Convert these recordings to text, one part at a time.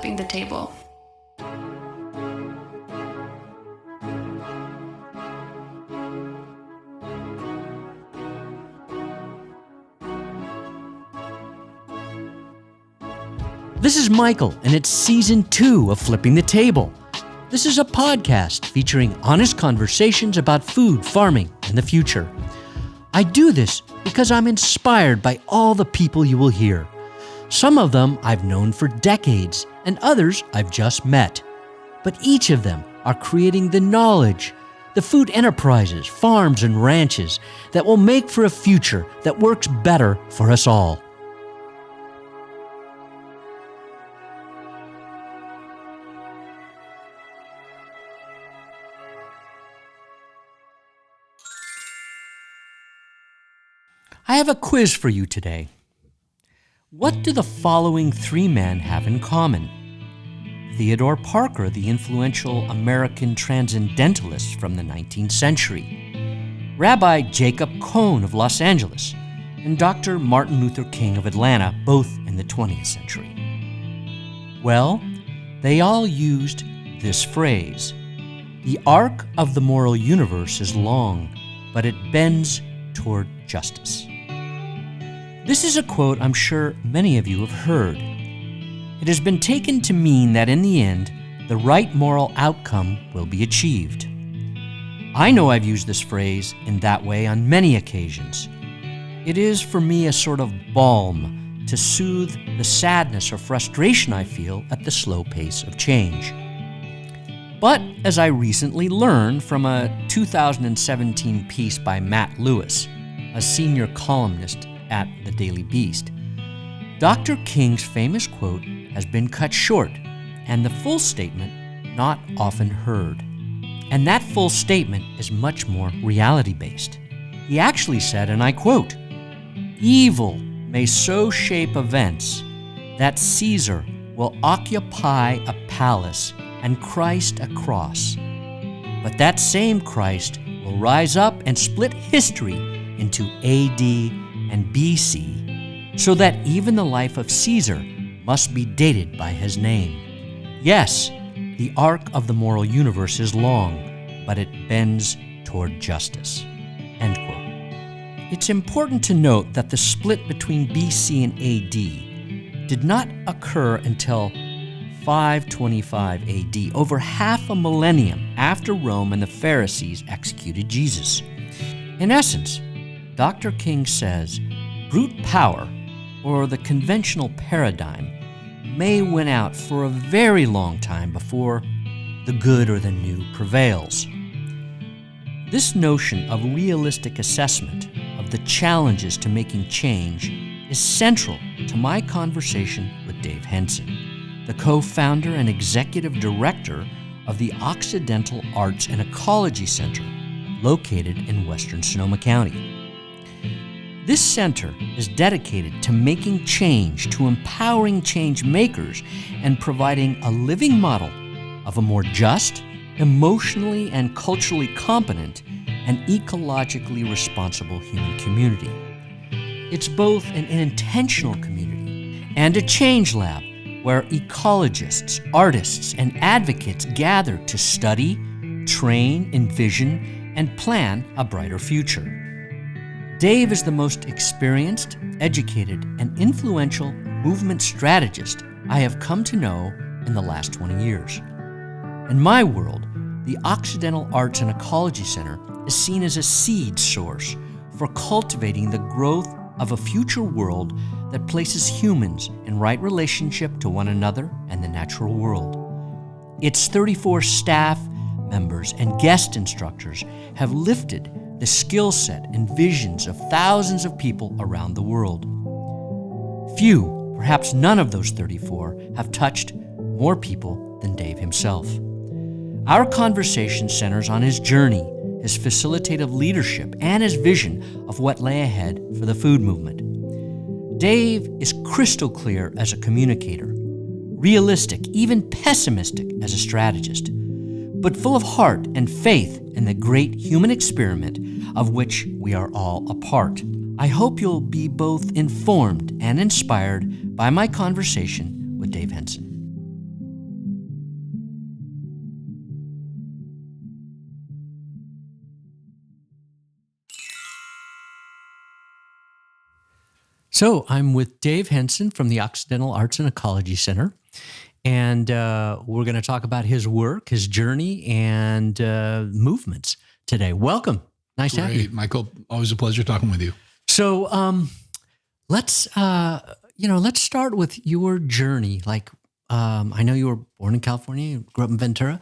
flipping the table. This is Michael, and it's Season 2 of Flipping the Table. This is a podcast featuring honest conversations about food, farming, and the future. I do this because I'm inspired by all the people you will hear. Some of them I've known for decades, and others I've just met. But each of them are creating the knowledge, the food enterprises, farms, and ranches that will make for a future that works better for us all. I have a quiz for you today. What do the following three men have in common? Theodore Parker, the influential American transcendentalist from the 19th century, Rabbi Jacob Cohn of Los Angeles, and Dr. Martin Luther King of Atlanta, both in the 20th century. Well, they all used this phrase: "The arc of the moral universe is long, but it bends toward justice." This is a quote I'm sure many of you have heard. It has been taken to mean that in the end, the right moral outcome will be achieved. I know I've used this phrase in that way on many occasions. It is for me a sort of balm to soothe the sadness or frustration I feel at the slow pace of change. But as I recently learned from a 2017 piece by Matt Lewis, a senior columnist at the Daily Beast, Dr. King's famous quote has been cut short, and the full statement not often heard. And that full statement is much more reality-based. He actually said, and I quote, "Evil may so shape events that Caesar will occupy a palace and Christ a cross. But that same Christ will rise up and split history into AD and BC, so that even the life of Caesar must be dated by his name. Yes, the arc of the moral universe is long, but it bends toward justice." End quote. It's important to note that the split between BC and AD did not occur until 525 AD, over half a millennium after Rome and the Pharisees executed Jesus. In essence, Dr. King says, brute power, or the conventional paradigm, may win out for a very long time before the good or the new prevails. This notion of realistic assessment of the challenges to making change is central to my conversation with Dave Henson, the co-founder and executive director of the Occidental Arts Ecology Center, located in western Sonoma County. This center is dedicated to making change, to empowering change makers, and providing a living model of a more just, emotionally and culturally competent, and ecologically responsible human community. It's both an intentional community and a change lab where ecologists, artists, and advocates gather to study, train, envision, and plan a brighter future. Dave is the most experienced, educated, and influential movement strategist I have come to know in the last 20 years. In my world, the Occidental Arts and Ecology Center is seen as a seed source for cultivating the growth of a future world that places humans in right relationship to one another and the natural world. Its 34 staff members and guest instructors have lifted the skill set and visions of thousands of people around the world. Few, perhaps none of those 34, have touched more people than Dave himself. Our conversation centers on his journey, his facilitative leadership, and his vision of what lay ahead for the food movement. Dave is crystal clear as a communicator, realistic, even pessimistic as a strategist, but full of heart and faith in the great human experiment of which we are all a part. I hope you'll be both informed and inspired by my conversation with Dave Henson. So I'm with Dave Henson from the Occidental Arts and Ecology Center, and we're going to talk about his work, his journey, and movements today. Welcome. Nice to have you. Great, Michael. Always a pleasure talking with you. So let's start with your journey. I know you were born in California, you grew up in Ventura.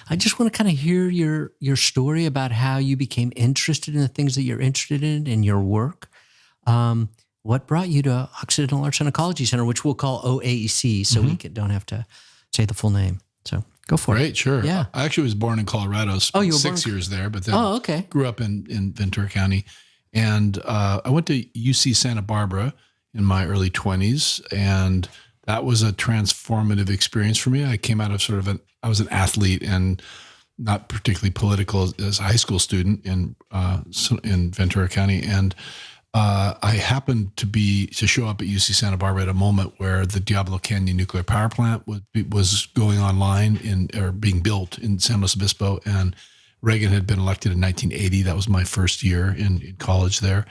I just want to kind of hear your story about how you became interested in the things that you're interested in your work. What brought you to Occidental Arts and Ecology Center, which we'll call OAEC, so we don't have to say the full name. So go for it. Great, sure. Yeah. I actually was born in Colorado, spent 6 years there, but then grew up in Ventura County. And I went to UC Santa Barbara in my early 20s, and that was a transformative experience for me. I came out of I was an athlete and not particularly political as a high school student in Ventura County. And I happened to show up at UC Santa Barbara at a moment where the Diablo Canyon nuclear power plant was going online or being built in San Luis Obispo, and Reagan had been elected in 1980. That was my first year in college there,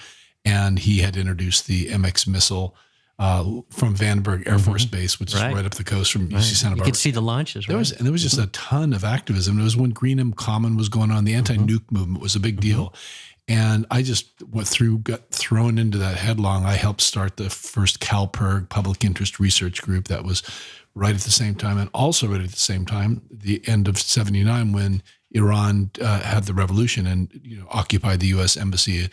and he had introduced the MX missile from Vandenberg Air Force Base, which is right up the coast from UC Santa Barbara. You could see the launches, right? There was just a ton of activism. It was when Greenham Common was going on. The anti-nuke movement was a big deal. And I just got thrown into that headlong. I helped start the first CalPERG public interest research group that was right at the same time, and also right at the same time, the end of 79, when Iran had the revolution and occupied the U.S. embassy.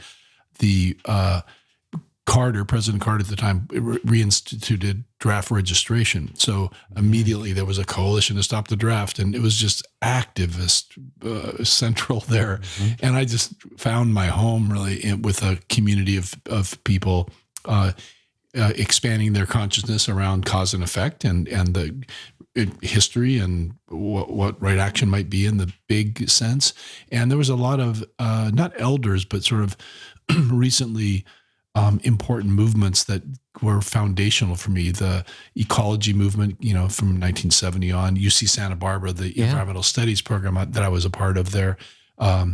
President Carter at the time reinstituted draft registration. So immediately there was a coalition to stop the draft, and it was just activist central there. And I just found my home really with a community of people expanding their consciousness around cause and effect and the history and what right action might be in the big sense. And there was a lot of not elders, but sort of recently important movements that were foundational for me. The ecology movement, from 1970 on, UC Santa Barbara, the environmental studies program that I was a part of there,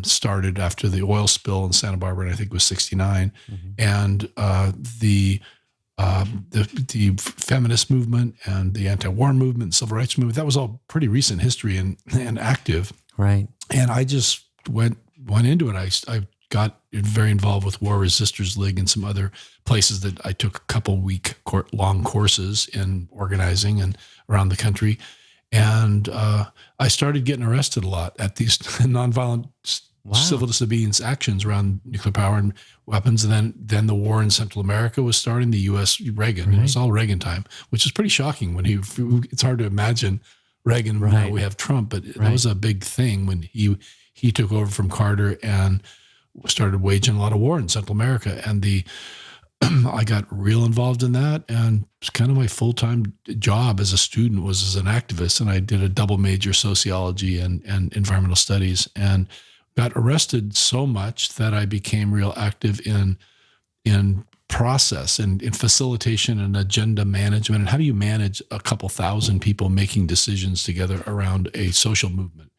started after the oil spill in Santa Barbara, and I think it was 69. And the feminist movement and the anti-war movement, civil rights movement, that was all pretty recent history and active. Right. And I just went into it. I got very involved with War Resisters League and some other places that I took a couple long courses in organizing and around the country. And I started getting arrested a lot at these nonviolent civil disobedience actions around nuclear power and weapons. And then the war in Central America was starting, the U.S. Reagan. It was all Reagan time, which is pretty shocking when it's hard to imagine Reagan. Now we have Trump, but that was a big thing when he took over from Carter and started waging a lot of war in Central America. And I got real involved in that. And it's kind of my full-time job as a student was as an activist. And I did a double major, sociology and environmental studies, and got arrested so much that I became real active in process and in facilitation and agenda management. And how do you manage a couple thousand people making decisions together around a social movement?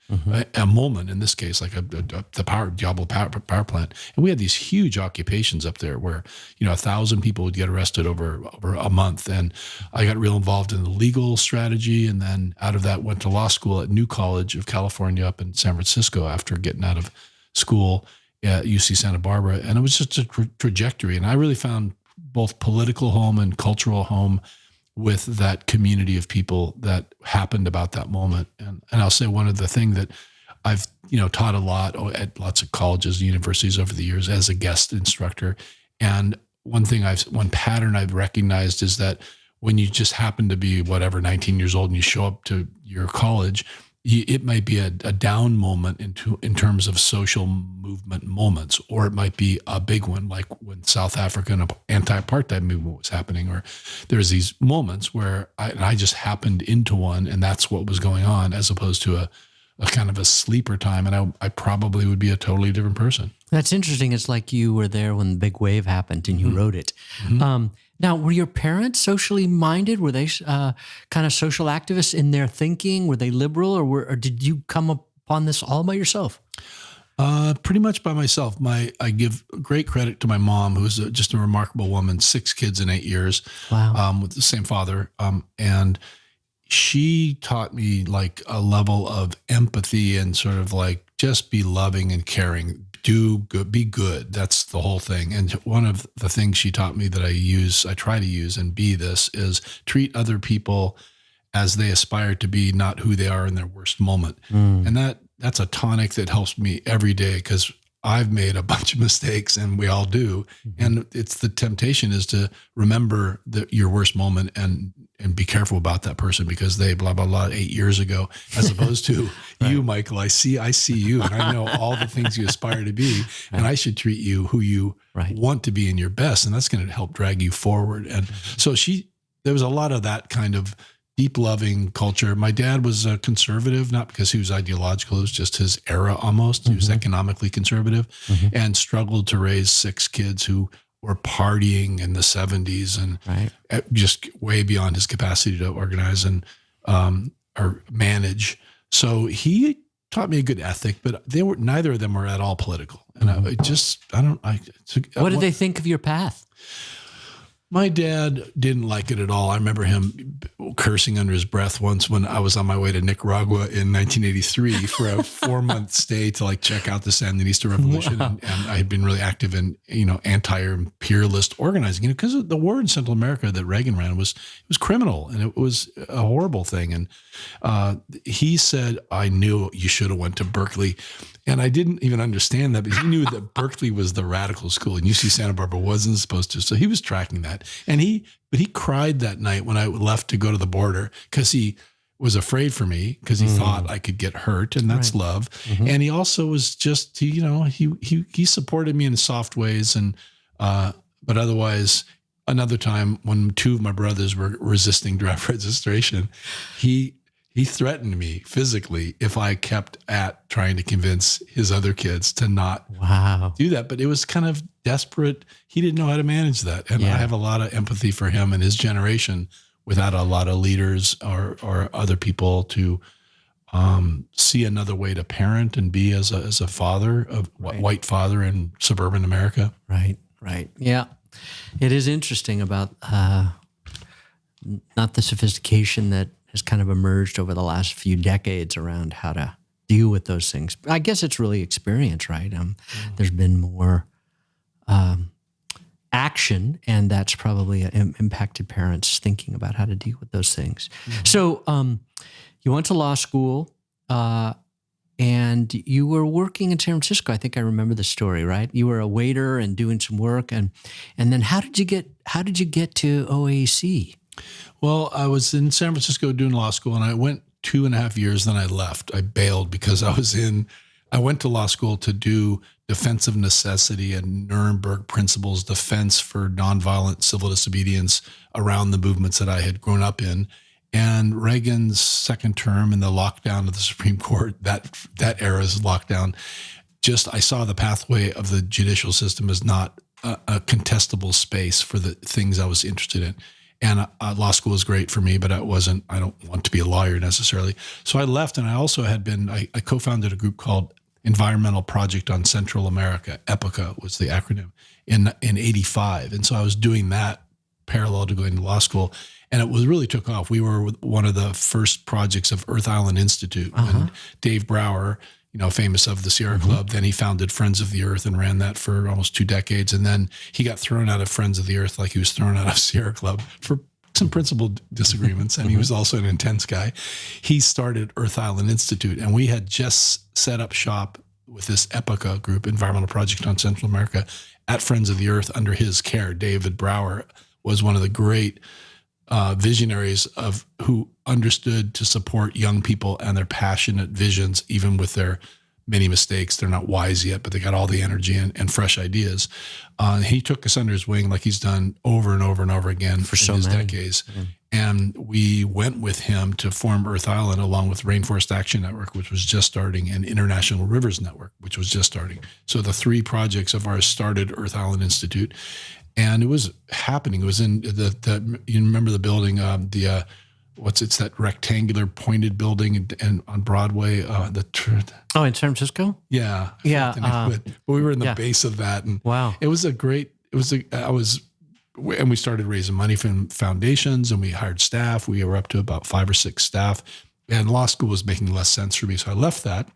A moment in this case, like the Diablo power plant, and we had these huge occupations up there where 1,000 people would get arrested over a month, and I got real involved in the legal strategy, and then out of that went to law school at New College of California up in San Francisco after getting out of school at UC Santa Barbara, and it was just a trajectory, and I really found both political home and cultural home with that community of people that happened about that moment. And I'll say one of the things that I've, taught a lot at lots of colleges and universities over the years as a guest instructor. And one pattern I've recognized is that when you just happen to be 19 years old and you show up to your college, it might be a down moment in terms of social movement moments, or it might be a big one, like when South African anti-apartheid movement was happening, or there's these moments where I just happened into one, and that's what was going on, as opposed to a kind of a sleeper time, and I probably would be a totally different person. That's interesting. It's like you were there when the big wave happened and you wrote it. Now, were your parents socially minded? Were they kind of social activists in their thinking? Were they liberal, or did you come upon this all by yourself? Pretty much by myself. I give great credit to my mom, who's just a remarkable woman, 6 kids in 8 years. Wow. With the same father. And she taught me like a level of empathy and sort of like just be loving and caring. Do good, be good. That's the whole thing. And one of the things she taught me that I try to use and be this is treat other people as they aspire to be, not who they are in their worst moment. And that's a tonic that helps me every day, because I've made a bunch of mistakes, and we all do. And it's the temptation is to remember your worst moment and be careful about that person because they blah, blah, blah 8 years ago, as opposed to you, Michael. I see you, and I know all the things you aspire to be, and I should treat you who you want to be in your best. And that's going to help drag you forward. And so there was a lot of that kind of deep loving culture. My dad was a conservative, not because he was ideological. It was just his era almost. He was economically conservative and struggled to raise 6 kids who were partying in the 70s and just way beyond his capacity to organize and or manage. So he taught me a good ethic, but neither of them were at all political. And what did they think of your path? My dad didn't like it at all. I remember him cursing under his breath once when I was on my way to Nicaragua in 1983 for a 4-month stay to like check out the Sandinista revolution. Wow. And I had been really active in, anti-imperialist organizing, because the war in Central America that Reagan ran was criminal, and it was a horrible thing. And he said, I knew you should have went to Berkeley. And I didn't even understand that, but he knew that Berkeley was the radical school and UC Santa Barbara wasn't supposed to. So he was tracking that. And he cried that night when I left to go to the border, because he was afraid for me, because he thought I could get hurt, and that's love. And he also was just, he supported me in soft ways. And, but otherwise, another time when 2 of my brothers were resisting draft registration, he threatened me physically if I kept at trying to convince his other kids to not do that. But it was kind of desperate. He didn't know how to manage that. And I have a lot of empathy for him and his generation without a lot of leaders or other people to see another way to parent and be as a father, a white father in suburban America. Right. Yeah. It is interesting about not the sophistication that has kind of emerged over the last few decades around how to deal with those things. I guess it's really experience, right? There's been more action, and that's probably impacted parents thinking about how to deal with those things. So you went to law school, and you were working in San Francisco. I think I remember the story, right? You were a waiter and doing some work, and then how did you get to OAEC? Well, I was in San Francisco doing law school, and I went 2.5 years, then I left. I bailed because I went to law school to do defense of necessity and Nuremberg principles defense for nonviolent civil disobedience around the movements that I had grown up in. And Reagan's second term and the lockdown of the Supreme Court, that era's lockdown, I saw the pathway of the judicial system as not a contestable space for the things I was interested in. And law school was great for me, but I don't want to be a lawyer necessarily. So I left, and I also I co-founded a group called Environmental Project on Central America. EPICA was the acronym in 85. And so I was doing that parallel to going to law school, and it really took off. We were one of the first projects of Earth Island Institute, and Dave Brower, famous of the Sierra Club. Then he founded Friends of the Earth and ran that for almost 2 decades. And then he got thrown out of Friends of the Earth like he was thrown out of Sierra Club for some principal disagreements. And he was also an intense guy. He started Earth Island Institute, and we had just set up shop with this EPICA group, Environmental Project on Central America, at Friends of the Earth under his care. David Brower was one of the great visionaries who understood to support young people and their passionate visions, even with their many mistakes. They're not wise yet, but they got all the energy and fresh ideas. He took us under his wing like he's done over and over and over again for so many decades. And we went with him to form Earth Island along with Rainforest Action Network, which was just starting, and International Rivers Network, which was just starting. So the 3 projects of ours started Earth Island Institute. And it was happening. It was in you remember the building, the it's that rectangular pointed building and on Broadway. In San Francisco? Yeah. Yeah. But we were in the base of that. And wow. And we started raising money from foundations, and we hired staff. We were up to about 5 or 6 staff, and law school was making less sense for me. So I left that,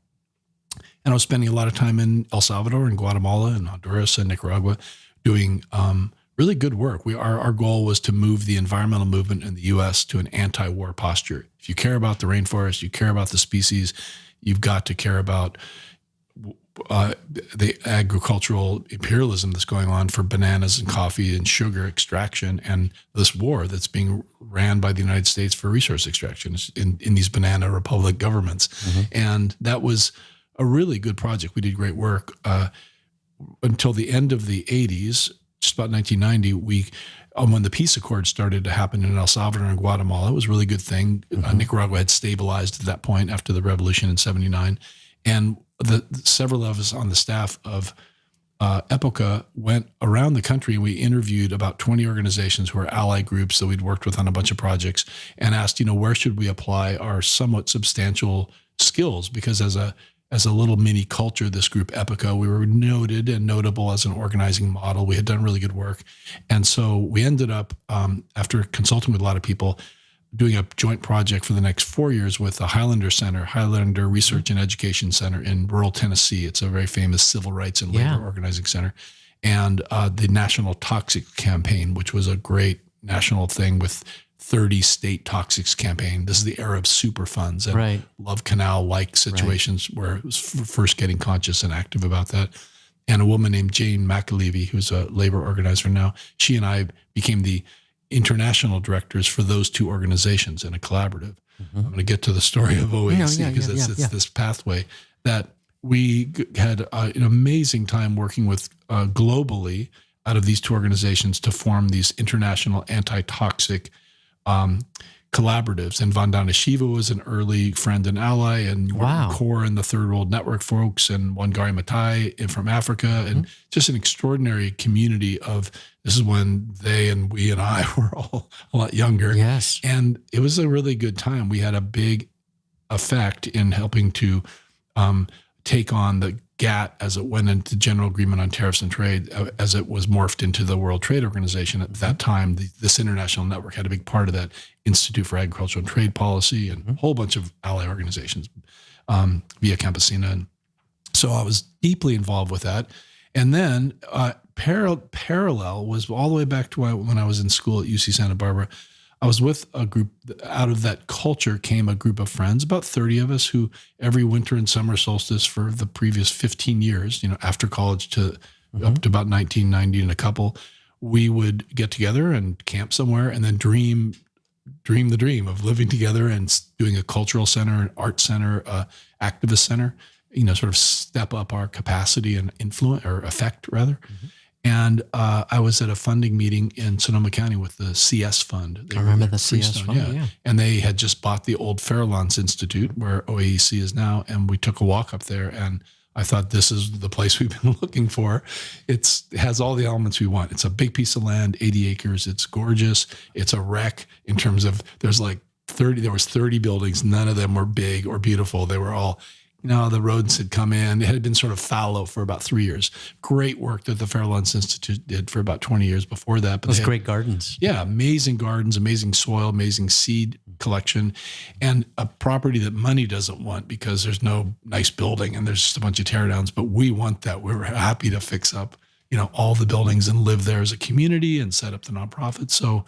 and I was spending a lot of time in El Salvador and Guatemala and Honduras and Nicaragua doing really good work. Our goal was to move the environmental movement in the U.S. to an anti-war posture. If you care about the rainforest, you care about the species, you've got to care about the agricultural imperialism that's going on for bananas and coffee and sugar extraction, and this war that's being ran by the United States for resource extraction in these banana republic governments. Mm-hmm. And that was a really good project. We did great work until the end of the 80s, just about 1990, when the peace accords started to happen in El Salvador and Guatemala. It was a really good thing. Mm-hmm. Nicaragua had stabilized at that point after the revolution in 79. And several of us on the staff of Epoca went around the country, and we interviewed about 20 organizations who were ally groups that we'd worked with on a bunch of projects, and asked, where should we apply our somewhat substantial skills? Because as a little mini culture, this group Epoca, we were noted and notable as an organizing model. We had done really good work. And so we ended up, after consulting with a lot of people, doing a joint project for the next 4 years with the Highlander Research and Education Center in rural Tennessee. It's a very famous civil rights and labor organizing center. And the National Toxic Campaign, which was a great national thing with 30 state toxics campaign. This is the era of super funds and Love Canal-like situations where it was first getting conscious and active about that. And a woman named Jane McAlevey, who's a labor organizer now, she and I became the international directors for those two organizations in a collaborative. Mm-hmm. I'm going to get to the story of OAEC because it's this pathway that we had an amazing time working with globally out of these two organizations to form these international anti-toxic collaboratives. And Vandana Shiva was an early friend and ally, and Core and the Third World Network folks, and Wangari Maathai from Africa, and just an extraordinary community of, this is when they and we and I were all a lot younger. Yes. And it was a really good time. We had a big effect in helping to take on the GATT as it went into General Agreement on Tariffs and Trade, as it was morphed into the World Trade Organization. At that time, this international network had a big part of that, Institute for Agricultural and Trade Policy, and a whole bunch of ally organizations, Via Campesina. And so I was deeply involved with that. And then parallel was all the way back to when I was in school at UC Santa Barbara. I was with a group. Out of that culture came a group of friends, about 30 of us, who every winter and summer solstice for the previous 15 years, after college to up to about 1990 and a couple, we would get together and camp somewhere and then dream the dream of living together and doing a cultural center, an art center, activist center, sort of step up our capacity and influence, or effect rather. Mm-hmm. And I was at a funding meeting in Sonoma County with the CS Fund. I remember the CS Fund, yeah. And they had just bought the old Farallones Institute, where OAEC is now, and we took a walk up there, and I thought, this is the place we've been looking for. It has all the elements we want. It's a big piece of land, 80 acres. It's gorgeous. It's a wreck in terms of there was 30 buildings. None of them were big or beautiful. They were all, the roads had come in. It had been sort of fallow for about 3 years. Great work that the Farallones Institute did for about 20 years before that. But those great gardens. Yeah, amazing gardens, amazing soil, amazing seed collection, and a property that money doesn't want because there's no nice building and there's just a bunch of teardowns. But we want that. We were happy to fix up, all the buildings and live there as a community and set up the nonprofit. So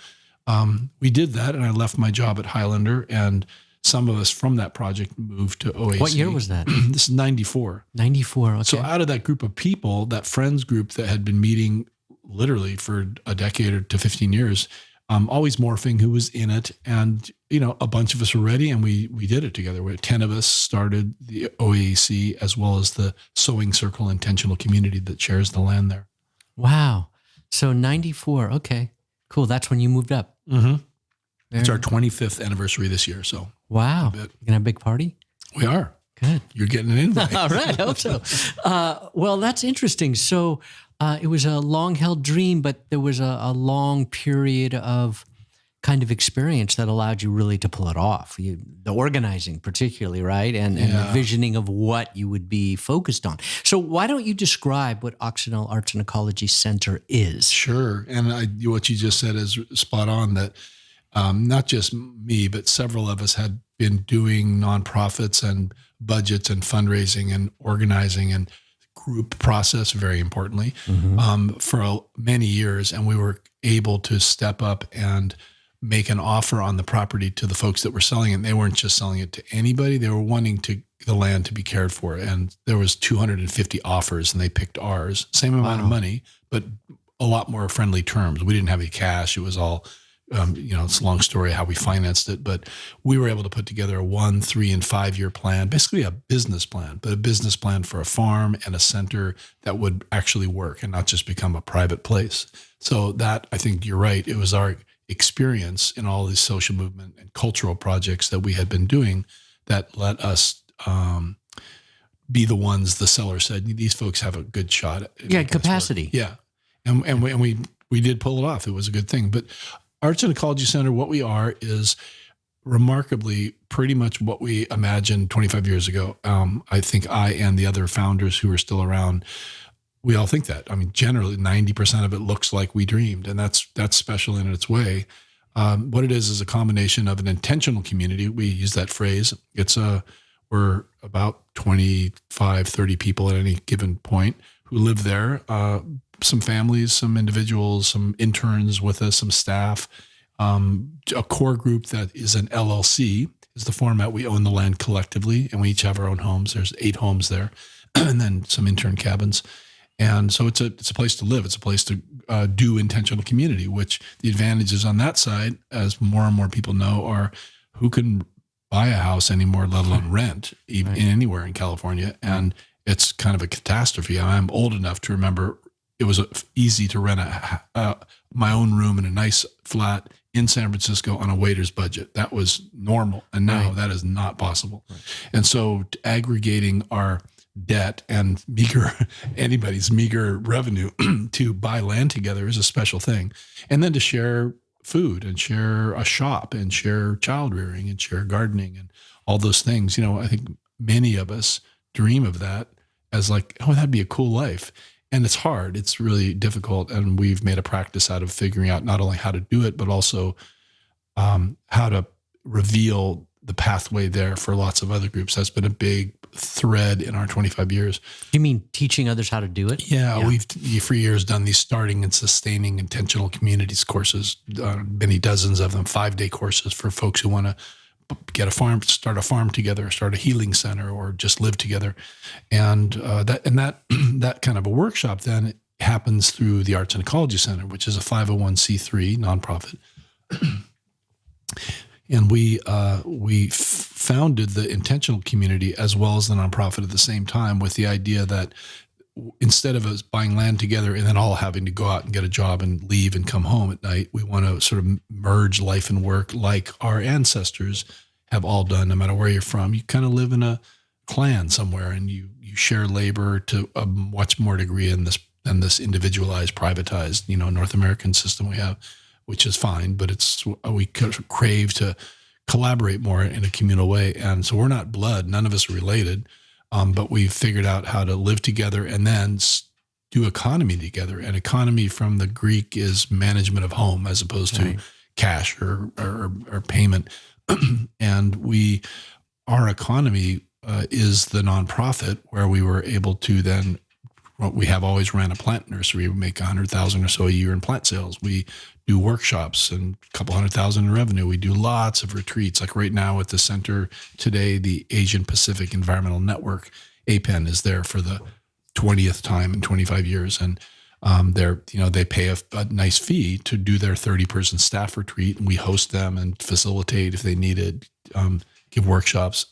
we did that, and I left my job at Highlander, and some of us from that project moved to OAEC. What year was that? This is 94. 94, okay. So out of that group of people, that friends group that had been meeting literally for a decade or to 15 years, always morphing who was in it. And, a bunch of us were ready, and we did it together. 10 of us started the OAEC, as well as the Sowing Circle intentional community that shares the land there. Wow. So 94, okay, cool. That's when you moved up. Mm-hmm. It's our 25th anniversary this year. So wow, you're gonna have a big party? We are. Good. You're getting an invite. All right, I hope so. Well, that's interesting. So it was a long-held dream, but there was a long period of kind of experience that allowed you really to pull it off. The organizing particularly, right? And the visioning of what you would be focused on. So why don't you describe what Occidental Arts and Ecology Center is? Sure. And what you just said is spot on, that not just me, but several of us had been doing nonprofits and budgets and fundraising and organizing and group process, very importantly, for many years. And we were able to step up and make an offer on the property to the folks that were selling it. And they weren't just selling it to anybody. They were wanting the land to be cared for. And there was 250 offers and they picked ours. Same amount of money, but a lot more friendly terms. We didn't have any cash. It was all, it's a long story how we financed it, but we were able to put together a 1, 3, and 5 year plan, basically a business plan, but a business plan for a farm and a center that would actually work and not just become a private place. So that, I think you're right. It was our experience in all these social movement and cultural projects that we had been doing that let us be the ones the seller said, these folks have a good shot at capacity. Yeah. And we did pull it off. It was a good thing. But Arts and Ecology Center, what we are is remarkably pretty much what we imagined 25 years ago. I think I and the other founders who are still around, we all think that. I mean, generally 90% of it looks like we dreamed, and that's special in its way. What it is a combination of an intentional community. We use that phrase. We're about 25, 30 people at any given point who live there. Some families, some individuals, some interns with us, some staff, a core group that is an LLC is the format. We own the land collectively, and we each have our own homes. There's 8 homes there, and then some intern cabins. And so it's a place to live. It's a place to do intentional community, which the advantages on that side, as more and more people know, are who can buy a house anymore, let alone rent, even anywhere in California. And it's kind of a catastrophe. I'm old enough to remember it was easy to rent my own room in a nice flat in San Francisco on a waiter's budget. That was normal. And now that is not possible. Right. And so aggregating our debt and anybody's meager revenue to buy land together is a special thing. And then to share food and share a shop and share child rearing and share gardening and all those things. I think many of us dream of that as like, oh, that'd be a cool life. And it's hard. It's really difficult. And we've made a practice out of figuring out not only how to do it, but also how to reveal the pathway there for lots of other groups. That's been a big thread in our 25 years. You mean teaching others how to do it? Yeah. We've for years done these starting and sustaining intentional communities courses, many dozens of them, 5-day courses for folks who want to get a farm, start a farm together, start a healing center, or just live together. And that kind of a workshop then happens through the Arts and Ecology Center, which is a 501c3 nonprofit. And we founded the intentional community as well as the nonprofit at the same time, with the idea that instead of us buying land together and then all having to go out and get a job and leave and come home at night, we want to sort of merge life and work like our ancestors have all done, no matter where you're from. You kind of live in a clan somewhere, and you share labor to a much more degree than this individualized, privatized, North American system we have, which is fine, but we crave to collaborate more in a communal way. And so we're not blood, none of us are related. But we've figured out how to live together and then do economy together. And economy from the Greek is management of home as opposed to cash or payment. And our economy is the nonprofit where we were able to then, we have always ran a plant nursery. We make $100,000 or so a year in plant sales. We do workshops and a couple $100,000 in revenue. We do lots of retreats. Like right now at the center today, the Asian Pacific Environmental Network, APEN, is there for the 20th time in 25 years. And they pay a nice fee to do their 30-person staff retreat, and we host them and facilitate if they need it, give workshops.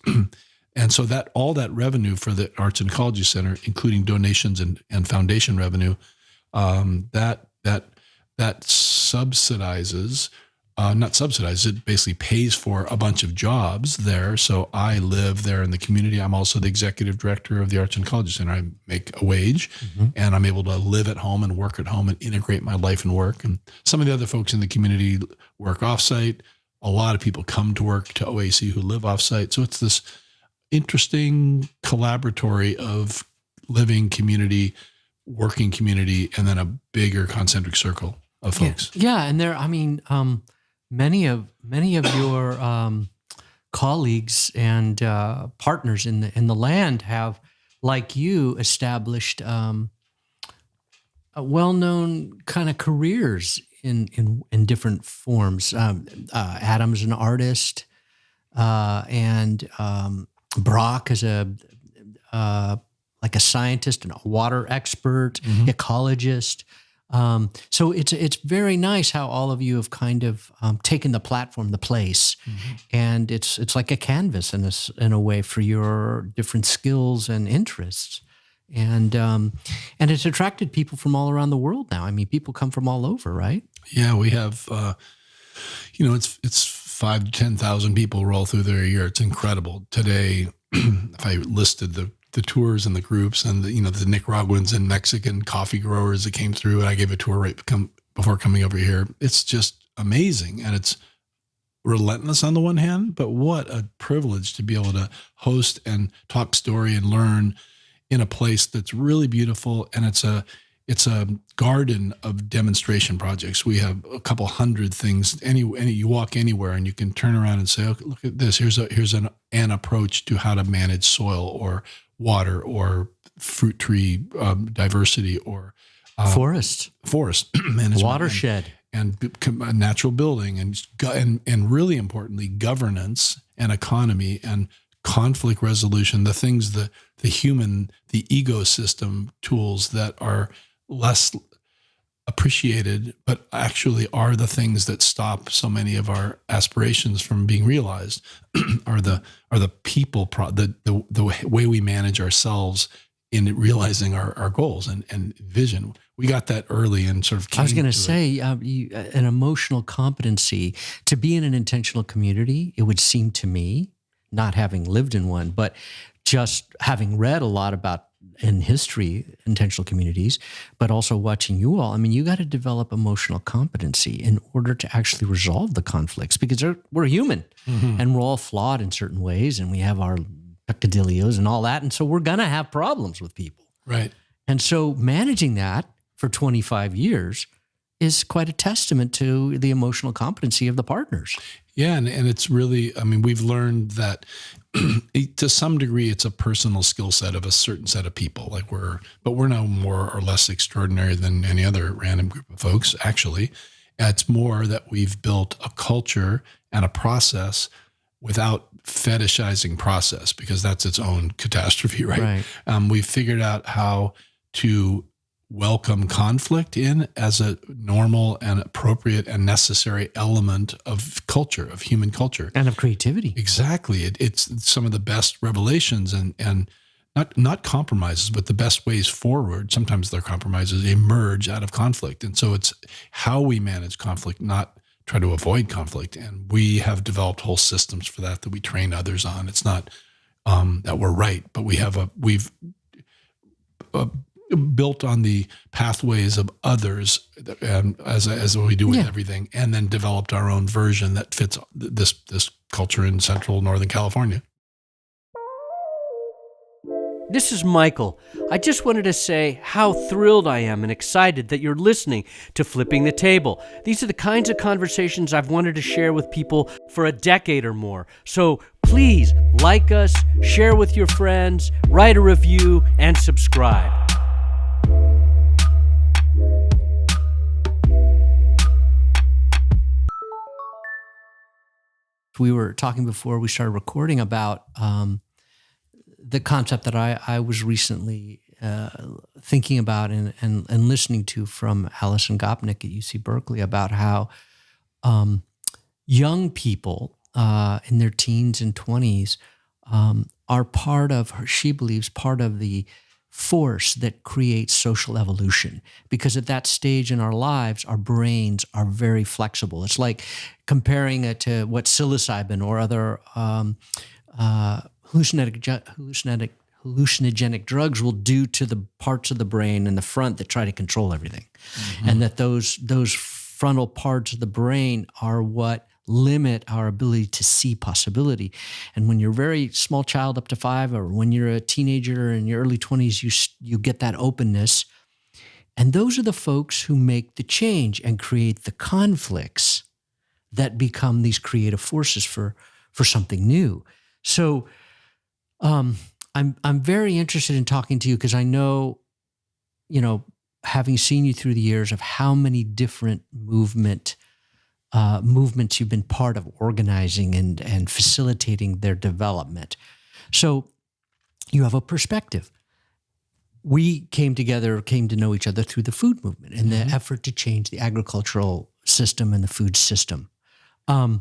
And so that all that revenue for the Arts and Ecology Center, including donations and foundation revenue, that subsidizes not subsidized. It basically pays for a bunch of jobs there. So I live there in the community. I'm also the executive director of the Arts and Ecology Center. I make a wage, and I'm able to live at home and work at home and integrate my life and work. And some of the other folks in the community work offsite. A lot of people come to work to OAEC who live offsite. So it's this interesting collaboratory of living community, working community, and then a bigger concentric circle of folks. Yeah, and there, I mean, many of your colleagues and partners in the land have, like you, established a well-known kind of careers in different forms. Adam's an artist, and Brock is like a scientist and a water expert, ecologist. So it's very nice how all of you have kind of taken the platform, the place, and it's like a canvas in a way for your different skills and interests, and it's attracted people from all around the world now. I mean, people come from all over, right? Yeah, we have, it's 5,000 to 10,000 people roll through there a year. It's incredible. Today, if I listed the tours and the groups and the Nicaraguans and Mexican coffee growers that came through, and I gave a tour before coming over here. It's just amazing, and it's relentless on the one hand, but what a privilege to be able to host and talk story and learn in a place that's really beautiful, and it's a garden of demonstration projects. We have a couple hundred things. You walk anywhere and you can turn around and say, "Okay, look at this. Here's an approach to how to manage soil or water or fruit tree diversity or forest management, watershed, and natural building, and really importantly, governance and economy and conflict resolution. The things the ecosystem tools that are less appreciated, but actually are the things that stop so many of our aspirations from being realized, are the people, the way we manage ourselves in realizing our goals and vision. We got that early and sort of came I was going to say, an emotional competency to be in an intentional community, it would seem to me, not having lived in one, but just having read a lot about in history, intentional communities, but also watching you all. I mean, you got to develop emotional competency in order to actually resolve the conflicts, because we're human and we're all flawed in certain ways, and we have our peccadillos and all that. And so we're going to have problems with people. Right. And so managing that for 25 years is quite a testament to the emotional competency of the partners. Yeah, and it's really, I mean, we've learned that to some degree it's a personal skill set of a certain set of people. But we're no more or less extraordinary than any other random group of folks, actually. It's more that we've built a culture and a process without fetishizing process, because that's its own catastrophe, right? We've figured out how to welcome conflict in as a normal and appropriate and necessary element of culture, of human culture. And of creativity. Exactly. It's some of the best revelations and not compromises, but the best ways forward. Sometimes they're compromises, emerge out of conflict. And so it's how we manage conflict, not try to avoid conflict. And we have developed whole systems for that we train others on. It's not that we're right, but we've built on the pathways of others, as we do with everything, and then developed our own version that fits this culture in central Northern California. This is Michael. I just wanted to say how thrilled I am and excited that you're listening to Flipping the Table. These are the kinds of conversations I've wanted to share with people for a decade or more. So please like us, share with your friends, write a review, and subscribe. We were talking before we started recording about the concept that I was recently thinking about and listening to from Alison Gopnik at UC Berkeley about how young people in their teens and 20s are part of, she believes, part of the force that creates social evolution, because at that stage in our lives, our brains are very flexible. It's like comparing it to what psilocybin or other hallucinogenic drugs will do to the parts of the brain in the front that try to control everything. Mm-hmm. And that those frontal parts of the brain are what limit our ability to see possibility. And when you're a very small child up to 5, or when you're a teenager in your early 20s, you get that openness. And those are the folks who make the change and create the conflicts that become these creative forces for something new. So I'm very interested in talking to you because I know, having seen you through the years, of how many different movements you've been part of organizing and facilitating their development. So you have a perspective. We came to know each other through the food movement and the effort to change the agricultural system and the food system. So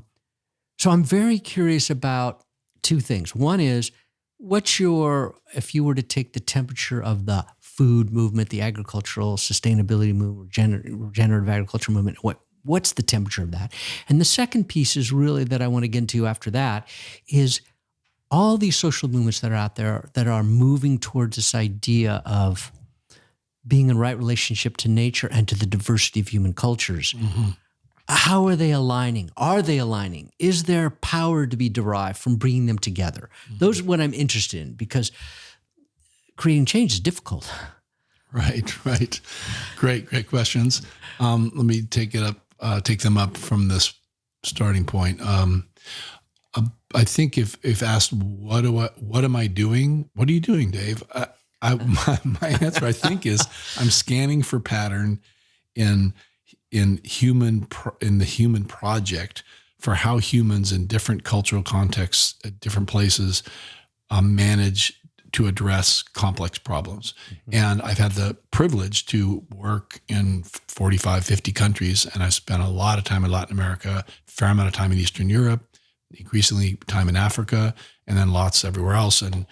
I'm very curious about 2 things. One is, if you were to take the temperature of the food movement, the agricultural sustainability movement, regenerative agriculture movement, what's the temperature of that? And the second piece is really that I want to get into after that is all these social movements that are out there that are moving towards this idea of being in right relationship to nature and to the diversity of human cultures. Mm-hmm. How are they aligning? Are they aligning? Is there power to be derived from bringing them together? Mm-hmm. Those are what I'm interested in, because creating change is difficult. Right. Great questions. Let me take them up from this starting point. I think if asked, what am I doing? What are you doing, Dave? My answer, I think, is I'm scanning for pattern in the human project for how humans in different cultural contexts at different places manage to address complex problems. Mm-hmm. And I've had the privilege to work in 45, 50 countries, and I've spent a lot of time in Latin America, a fair amount of time in Eastern Europe, increasingly time in Africa, and then lots everywhere else. And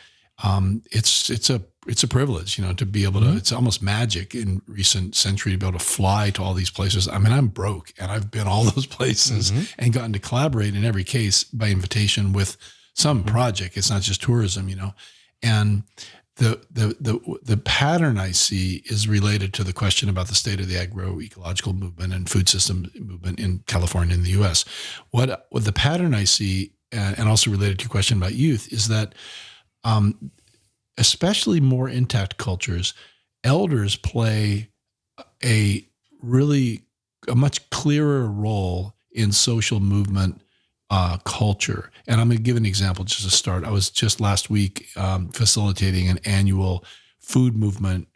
it's a privilege, to be able to, it's almost magic in recent century to be able to fly to all these places. I mean, I'm broke and I've been all those places and gotten to collaborate in every case by invitation with some project. It's not just tourism, And the pattern I see is related to the question about the state of the agroecological movement and food system movement in California and the U.S. What the pattern I see, and also related to your question about youth, is that especially more intact cultures, elders play a much clearer role in social movement culture. And I'm going to give an example just to start. I was just last week facilitating an annual food movement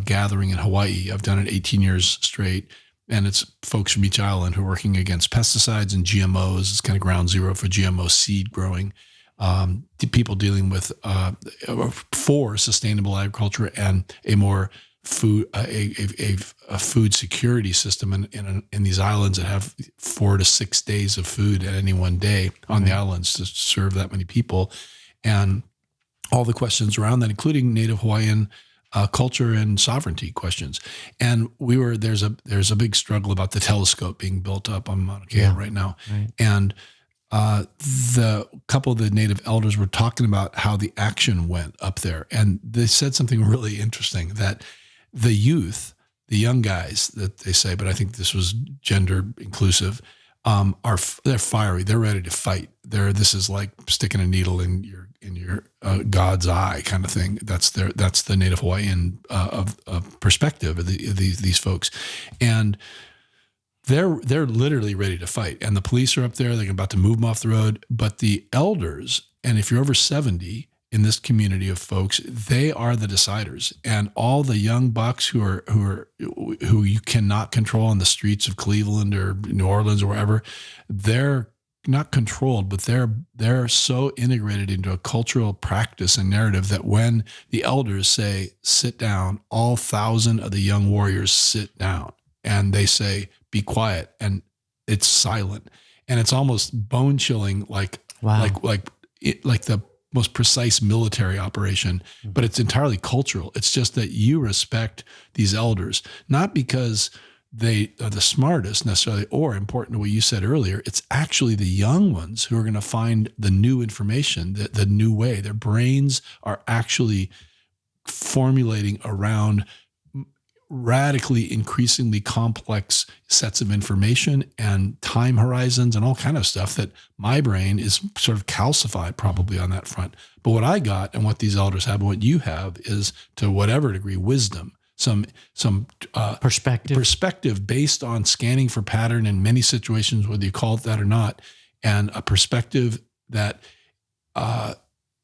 gathering in Hawaii. I've done it 18 years straight. And it's folks from each island who are working against pesticides and GMOs. It's kind of ground zero for GMO seed growing. People dealing with for sustainable agriculture and a more food food security system in these islands that have 4 to 6 days of food at any one day on the islands to serve that many people, and all the questions around that, including Native Hawaiian culture and sovereignty questions. And there's a big struggle about the telescope being built up on Mauna Kea right now, and the couple of the native elders were talking about how the action went up there. And they said something really interesting, that the youth, the young guys that they say, but I think this was gender inclusive, they're fiery. They're ready to fight. This is like sticking a needle in your God's eye kind of thing. That's the Native Hawaiian perspective of these folks. And they're literally ready to fight. And the police are up there. They're about to move them off the road. But the elders, and if you're over 70 in this community of folks, they are the deciders. And all the young bucks who you cannot control on the streets of Cleveland or New Orleans or wherever, they're not controlled, but they're so integrated into a cultural practice and narrative that when the elders say, sit down, all 1,000 of the young warriors sit down. And they say, be quiet, and it's silent, and it's almost bone chilling, like the most precise military operation, but it's entirely cultural. It's just that you respect these elders, not because they are the smartest necessarily, or important to what you said earlier, it's actually the young ones who are going to find the new information, the new way. Their brains are actually formulating around radically increasingly complex sets of information and time horizons and all kind of stuff that my brain is sort of calcified probably on that front. But what I got and what these elders have and what you have is, to whatever degree, wisdom, some perspective based on scanning for pattern in many situations, whether you call it that or not, and a perspective that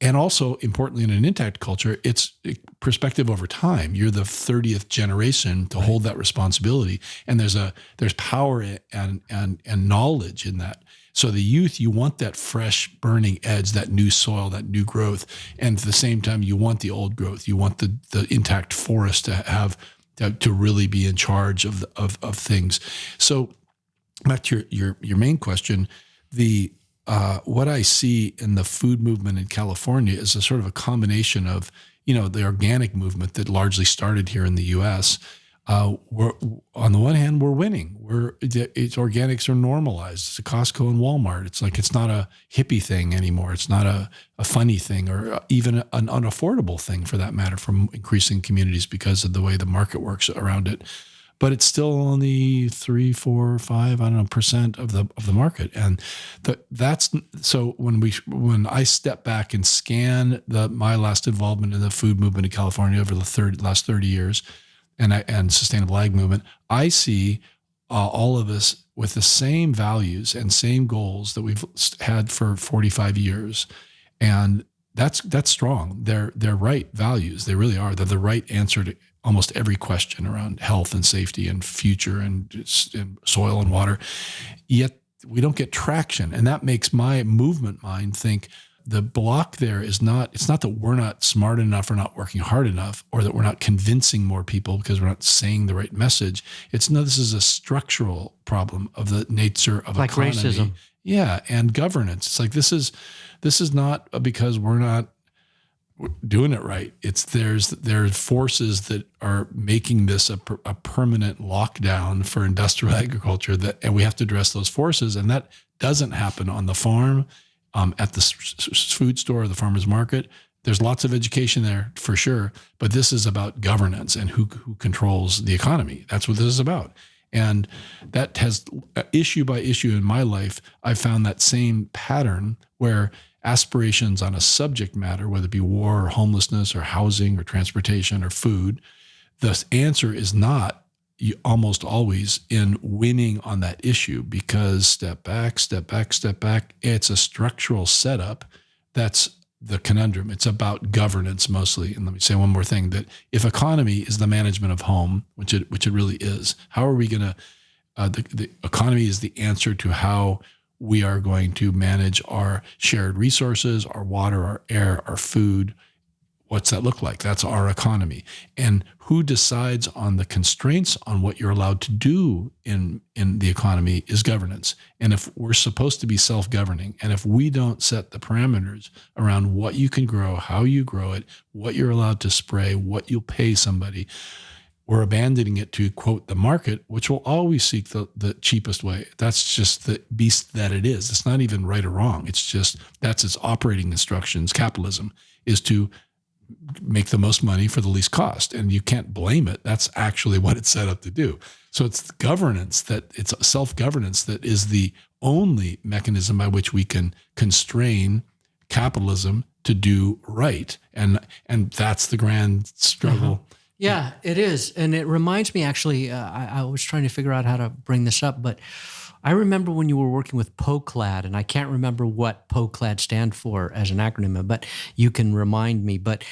and also, importantly, in an intact culture, it's perspective over time. You're the 30th generation to hold that responsibility, and there's power and knowledge in that. So the youth, you want that fresh, burning edge, that new soil, that new growth, and at the same time, you want the old growth. You want the intact forest to really be in charge of things. So back to your main question, what I see in the food movement in California is a sort of a combination of, the organic movement that largely started here in the U.S. We're, on the one hand, we're winning. Organics are normalized. It's a Costco and Walmart. It's like, it's not a hippie thing anymore. It's not a funny thing, or even an unaffordable thing for that matter, from increasing communities because of the way the market works around it. But it's still only 3, 4, 5, percent of the market, and that's so. When I step back and scan my last involvement in the food movement in California over the last 30 years, and sustainable ag movement, I see all of us with the same values and same goals that we've had for 45 years, and that's strong. They're right values. They really are. They're the right answer to almost every question around health and safety and future and soil and water. Yet we don't get traction. And that makes my movement mind think the block there is it's not that we're not smart enough or not working hard enough, or that we're not convincing more people because we're not saying the right message. It's no, this is a structural problem of the nature of like economy. Racism. Yeah. And governance. It's like, this is not because we're not doing it right. There's forces that are making this a permanent lockdown for industrial agriculture, and we have to address those forces. And that doesn't happen on the farm, at the food store or the farmer's market. There's lots of education there for sure, but this is about governance and who controls the economy. That's what this is about. And that has, issue by issue in my life, I've found that same pattern where aspirations on a subject matter, whether it be war or homelessness or housing or transportation or food, the answer is not almost always in winning on that issue, because step back. It's a structural setup. That's the conundrum. It's about governance mostly. And let me say one more thing, that if economy is the management of home, which it really is, how are we going to, the economy is the answer to how we are going to manage our shared resources, our water, our air, our food. What's that look like? That's our economy. And who decides on the constraints on what you're allowed to do in the economy is governance. And if we're supposed to be self-governing, and if we don't set the parameters around what you can grow, how you grow it, what you're allowed to spray, what you'll pay somebody, we're abandoning it to, quote, the market, which will always seek the cheapest way. That's just the beast that it is. It's not even right or wrong. It's just, that's its operating instructions. Capitalism is to make the most money for the least cost. And you can't blame it. That's actually what it's set up to do. So it's it's self-governance that is the only mechanism by which we can constrain capitalism to do right. And that's the grand struggle. Uh-huh. Yeah, it is. And it reminds me, actually, I was trying to figure out how to bring this up, but I remember when you were working with POCLAD, and I can't remember what POCLAD stand for as an acronym, but you can remind me. But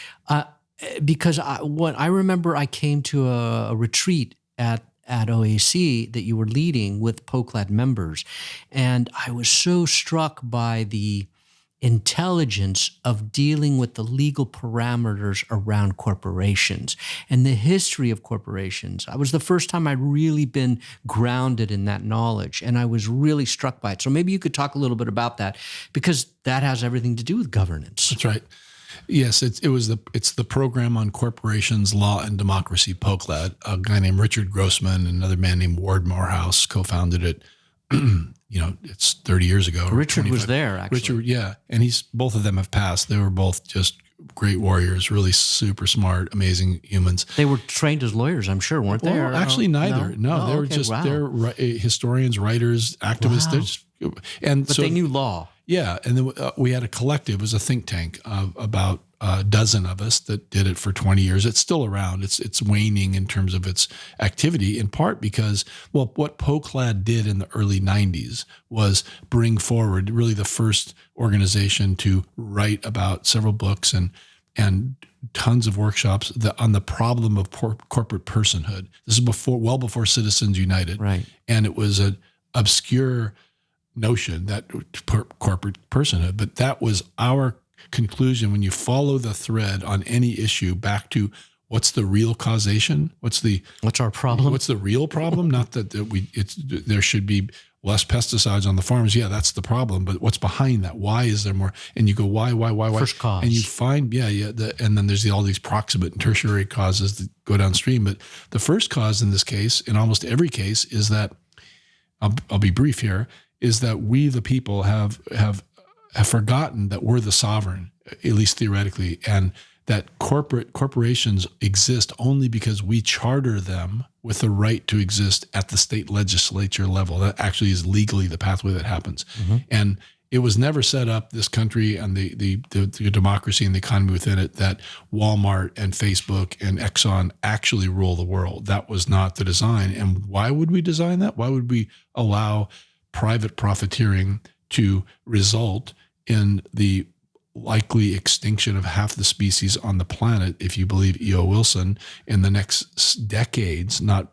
because I remember I came to a retreat at OAEC that you were leading with POCLAD members, and I was so struck by the intelligence of dealing with the legal parameters around corporations and the history of corporations. It was the first time I'd really been grounded in that knowledge, and I was really struck by it. So maybe you could talk a little bit about that, because that has everything to do with governance. That's right. Yes, it's the program on corporations, law, and democracy, POCLAD. A guy named Richard Grossman and another man named Ward Morehouse co-founded it. It's 30 years ago. Richard was there, actually. Richard, yeah, and both of them have passed. They were both just great warriors, really super smart, amazing humans. They were trained as lawyers, I'm sure, weren't they? Well, actually, neither. No, they were they're historians, writers, activists. Wow. But they knew law. Yeah, and then we had a collective. It was a think tank of about a dozen of us that did it for 20 years. It's still around. It's waning in terms of its activity, in part because, what POCLAD did in the early 90s was bring forward really the first organization to write about several books and tons of workshops on the problem of corporate personhood. This is well before Citizens United. Right. And it was an obscure notion that corporate personhood, but that was our conclusion when you follow the thread on any issue back to what's the real causation, what's our problem, what's the real problem. Not that there should be less pesticides on the farms. Yeah, that's the problem, but what's behind that? Why is there more? And you go, why? First cause. And you find, and then there's all these proximate and tertiary causes that go downstream. But the first cause in this case, in almost every case, is that I'll be brief here. Is that we, the people, have forgotten that we're the sovereign, at least theoretically, and that corporations exist only because we charter them with the right to exist at the state legislature level. That actually is legally the pathway that happens. Mm-hmm. And it was never set up, this country and the democracy and the economy within it, that Walmart and Facebook and Exxon actually rule the world. That was not the design. And why would we design that? Why would we allow private profiteering to result in the likely extinction of half the species on the planet, if you believe E.O. Wilson, in the next decades, not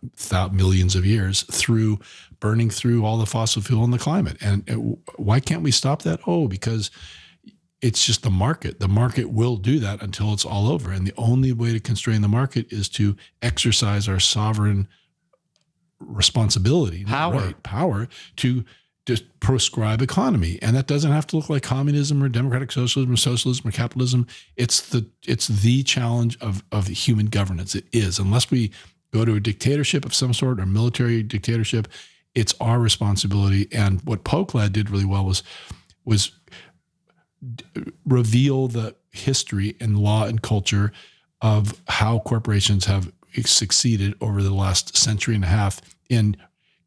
millions of years, through burning through all the fossil fuel in the climate? And why can't we stop that? Because it's just the market. The market will do that until it's all over. And the only way to constrain the market is to exercise our sovereign responsibility, power to just prescribe economy. And that doesn't have to look like communism or democratic socialism or capitalism. It's the challenge of human governance. It is. Unless we go to a dictatorship of some sort or military dictatorship, it's our responsibility. And what POCLAD did really well was reveal the history and law and culture of how corporations have succeeded over the last century and a half in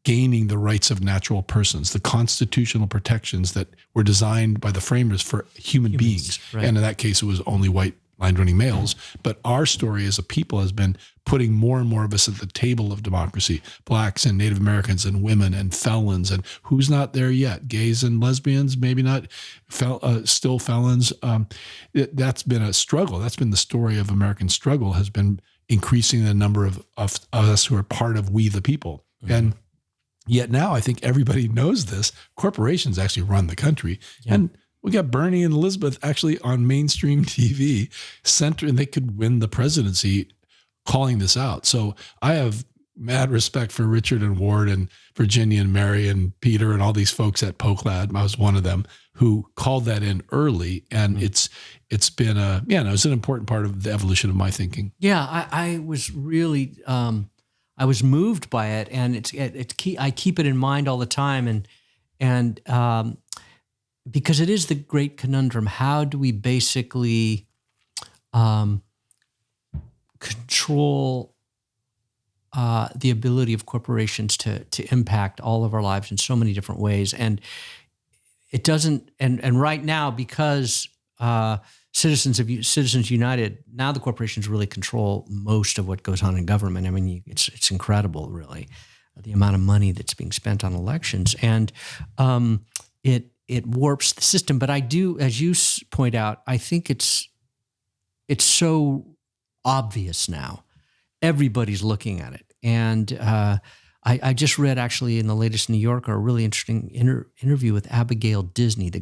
gaining the rights of natural persons, the constitutional protections that were designed by the framers for human beings. Right. And in that case, it was only white line-running males. But our story as a people has been putting more and more of us at the table of democracy, blacks and Native Americans and women and felons, and who's not there yet? Gays and lesbians, maybe not, still felons. That's been a struggle. That's been the story of American struggle, has been increasing the number of us who are part of we the people. Mm-hmm. And yet now I think everybody knows this. Corporations actually run the country. Yeah. And we got Bernie and Elizabeth actually on mainstream TV and they could win the presidency calling this out. So I have mad respect for Richard and Ward and Virginia and Mary and Peter and all these folks at POCLAD. I was one of them who called that in early. And it's been it's an important part of the evolution of my thinking. Yeah, I was really I was moved by it, and it's key. I keep it in mind all the time, and because it is the great conundrum: how do we basically control the ability of corporations to impact all of our lives in so many different ways? And it doesn't. And right now, because Citizens United, now the corporations really control most of what goes on in government. I mean, it's incredible, really, the amount of money that's being spent on elections, and it warps the system. But I do, as you point out, I think it's so obvious now. Everybody's looking at it, and I just read actually in the latest New Yorker a really interesting interview with Abigail Disney, the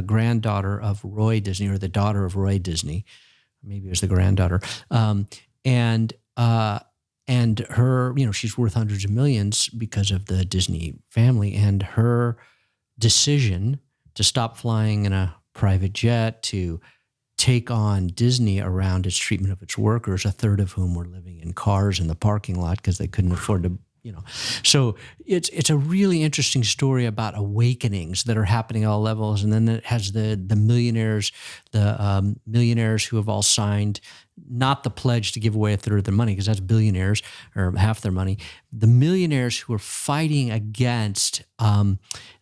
granddaughter of Roy Disney, or the daughter of Roy Disney. Maybe it was the granddaughter. And her, she's worth hundreds of millions because of the Disney family, and her decision to stop flying in a private jet, to take on Disney around its treatment of its workers, a third of whom were living in cars in the parking lot because they couldn't afford to, So it's a really interesting story about awakenings that are happening at all levels. And then it has the millionaires, millionaires who have all signed not the pledge to give away a third of their money, because that's billionaires, or half their money. The millionaires who are fighting against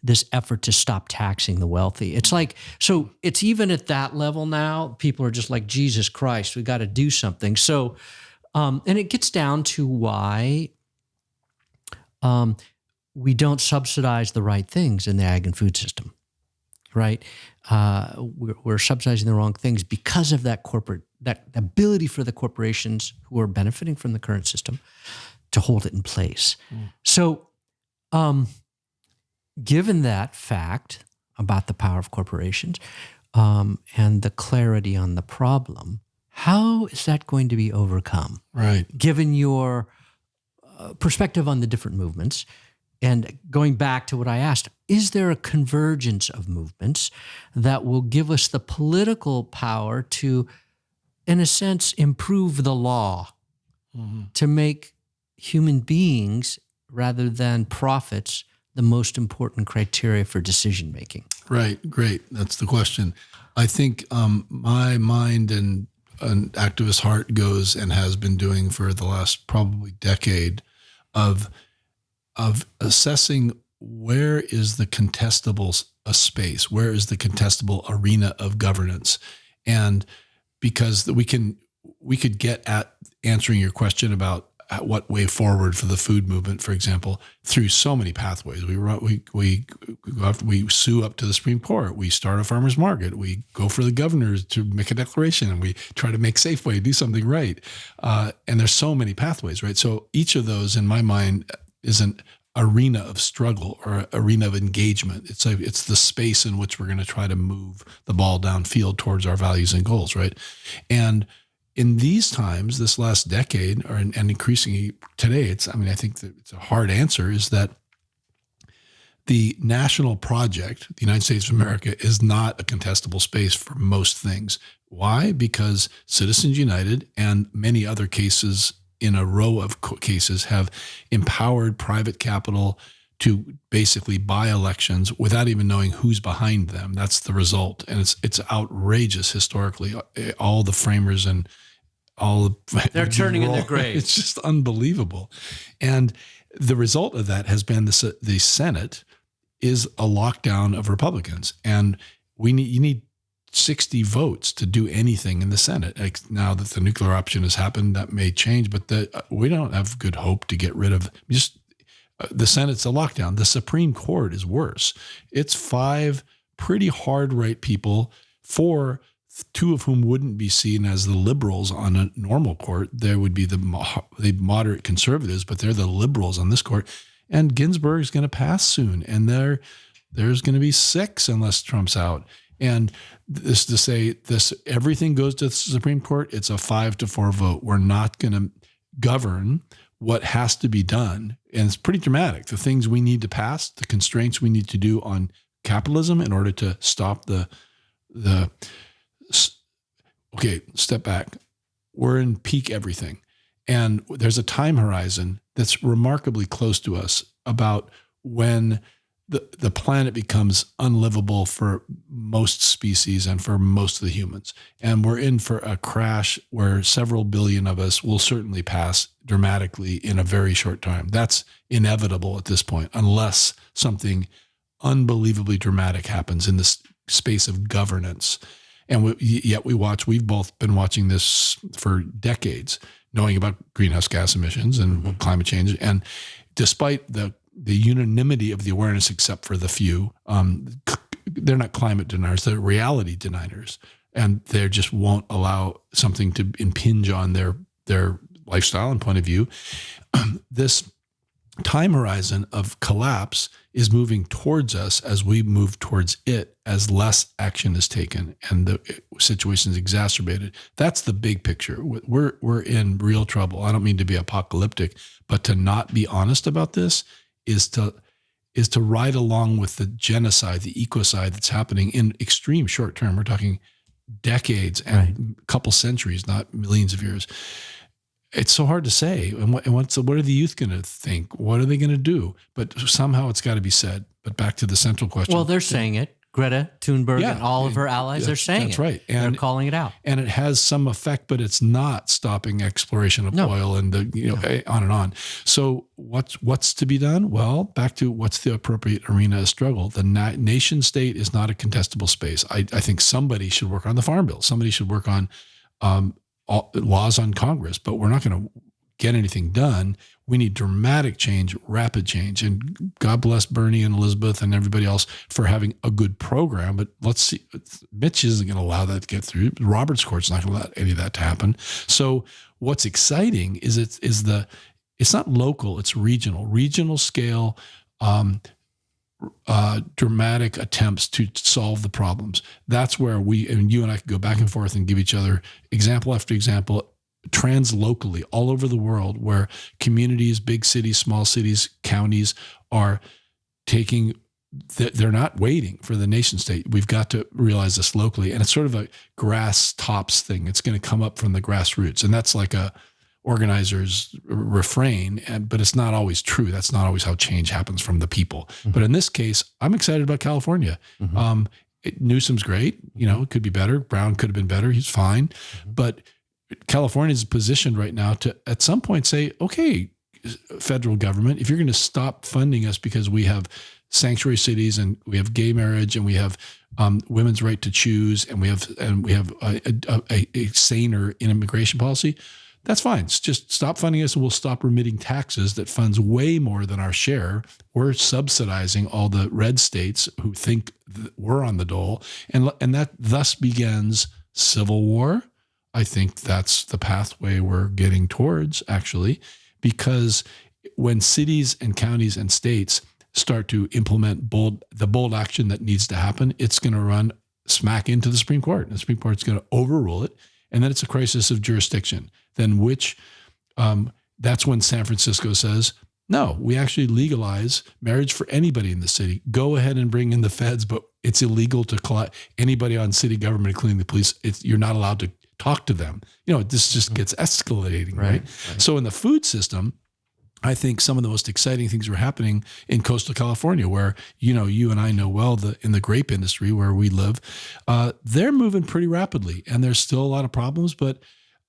this effort to stop taxing the wealthy. It's like, so it's even at that level now, people are just like, Jesus Christ, we got to do something. So, and it gets down to why we don't subsidize the right things in the ag and food system, right? We're subsidizing the wrong things because of that ability for the corporations who are benefiting from the current system to hold it in place. So, given that fact about the power of corporations and the clarity on the problem, how is that going to be overcome? Right. Given your perspective on the different movements, and going back to what I asked, is there a convergence of movements that will give us the political power to, in a sense, improve the law, to make human beings, rather than profits, the most important criteria for decision making? Right. Great. That's the question. I think my mind and an activist heart goes, and has been doing for the last probably decade, of assessing where is the contestable space, where is the contestable arena of governance. And because we could get at answering your question about what way forward for the food movement, for example, through so many pathways. We sue up to the Supreme Court. We start a farmer's market. We go for the governors to make a declaration, and we try to make Safeway do something right. And there's so many pathways, right? So each of those, in my mind, is an arena of struggle or arena of engagement. It's the space in which we're going to try to move the ball downfield towards our values and goals, right? And in these times, this last decade, and increasingly today, I think that it's a hard answer, is that the national project, the United States of America, is not a contestable space for most things. Why? Because Citizens United and many other cases in a row of cases have empowered private capital to basically buy elections without even knowing who's behind them. That's the result. And it's outrageous historically. All the framers and all they're turning in their graves. It's just unbelievable. And the result of that has been the Senate is a lockdown of Republicans. And you need 60 votes to do anything in the Senate. Now that the nuclear option has happened, that may change, but we don't have good hope to get rid of the Senate's a lockdown. The Supreme Court is worse. It's 5 pretty hard right people, 4, 2 of whom wouldn't be seen as the liberals on a normal court. There would be the moderate conservatives, but they're the liberals on this court. And Ginsburg's going to pass soon, and there's going to be 6 unless Trump's out. And this to say this, everything goes to the Supreme Court. It's a 5-4 vote. We're not going to govern what has to be done. And it's pretty dramatic. The things we need to pass, the constraints we need to do on capitalism in order to stop okay, step back. We're in peak everything. And there's a time horizon that's remarkably close to us about when the planet becomes unlivable for most species and for most of the humans. And we're in for a crash where several billion of us will certainly pass dramatically in a very short time. That's inevitable at this point, unless something unbelievably dramatic happens in this space of governance. And we've both been watching this for decades, knowing about greenhouse gas emissions and climate change. And despite the unanimity of the awareness, except for the few, they're not climate deniers, they're reality deniers. And they just won't allow something to impinge on their lifestyle and point of view. This time horizon of collapse is moving towards us as we move towards it, as less action is taken and the situation is exacerbated. That's the big picture. We're in real trouble. I don't mean to be apocalyptic, but to not be honest about this is to ride along with the genocide, the ecocide that's happening in extreme short term. We're talking decades and a couple centuries, not millions of years. It's so hard to say. And what are the youth going to think? What are they going to do? But somehow it's got to be said. But back to the central question. Well, they're saying it. Greta Thunberg and all of her allies, they're saying that's right. And they're calling it out. And it has some effect, but it's not stopping exploration of oil and on and on. So what's to be done? Well, back to what's the appropriate arena of struggle. The nation state is not a contestable space. I think somebody should work on the Farm Bill. Somebody should work on laws on Congress, but we're not going to get anything done. We need dramatic change, rapid change. And God bless Bernie and Elizabeth and everybody else for having a good program. But let's see, Mitch isn't going to allow that to get through. Roberts Court's not going to allow any of that to happen. So what's exciting is it's not local, it's regional scale, dramatic attempts to solve the problems. That's where you and I could go back and forth and give each other example after example, translocally all over the world, where communities, big cities, small cities, counties are taking, they're not waiting for the nation state. We've got to realize this locally. And it's sort of a grass tops thing. It's going to come up from the grassroots. And that's like a organizer's refrain, but it's not always true. That's not always how change happens from the people. Mm-hmm. But in this case, I'm excited about California. Mm-hmm. Newsom's great. It could be better. Brown could have been better. He's fine. Mm-hmm. But California's positioned right now to at some point say, okay, federal government, if you're going to stop funding us because we have sanctuary cities and we have gay marriage and we have women's right to choose and we have a saner immigration policy, that's fine. Just stop funding us and we'll stop remitting taxes that funds way more than our share. We're subsidizing all the red states who think we're on the dole. And that thus begins civil war. I think that's the pathway we're getting towards, actually, because when cities and counties and states start to implement the bold action that needs to happen, it's going to run smack into the Supreme Court. And the Supreme Court's going to overrule it. And then it's a crisis of jurisdiction. Then that's when San Francisco says, no, we actually legalize marriage for anybody in the city. Go ahead and bring in the feds, but it's illegal to collect anybody on city government, including the police. You're not allowed to talk to them. This just gets escalating, right? So in the food system, I think some of the most exciting things are happening in coastal California, where, you and I know well, in the grape industry where we live, they're moving pretty rapidly, and there's still a lot of problems, but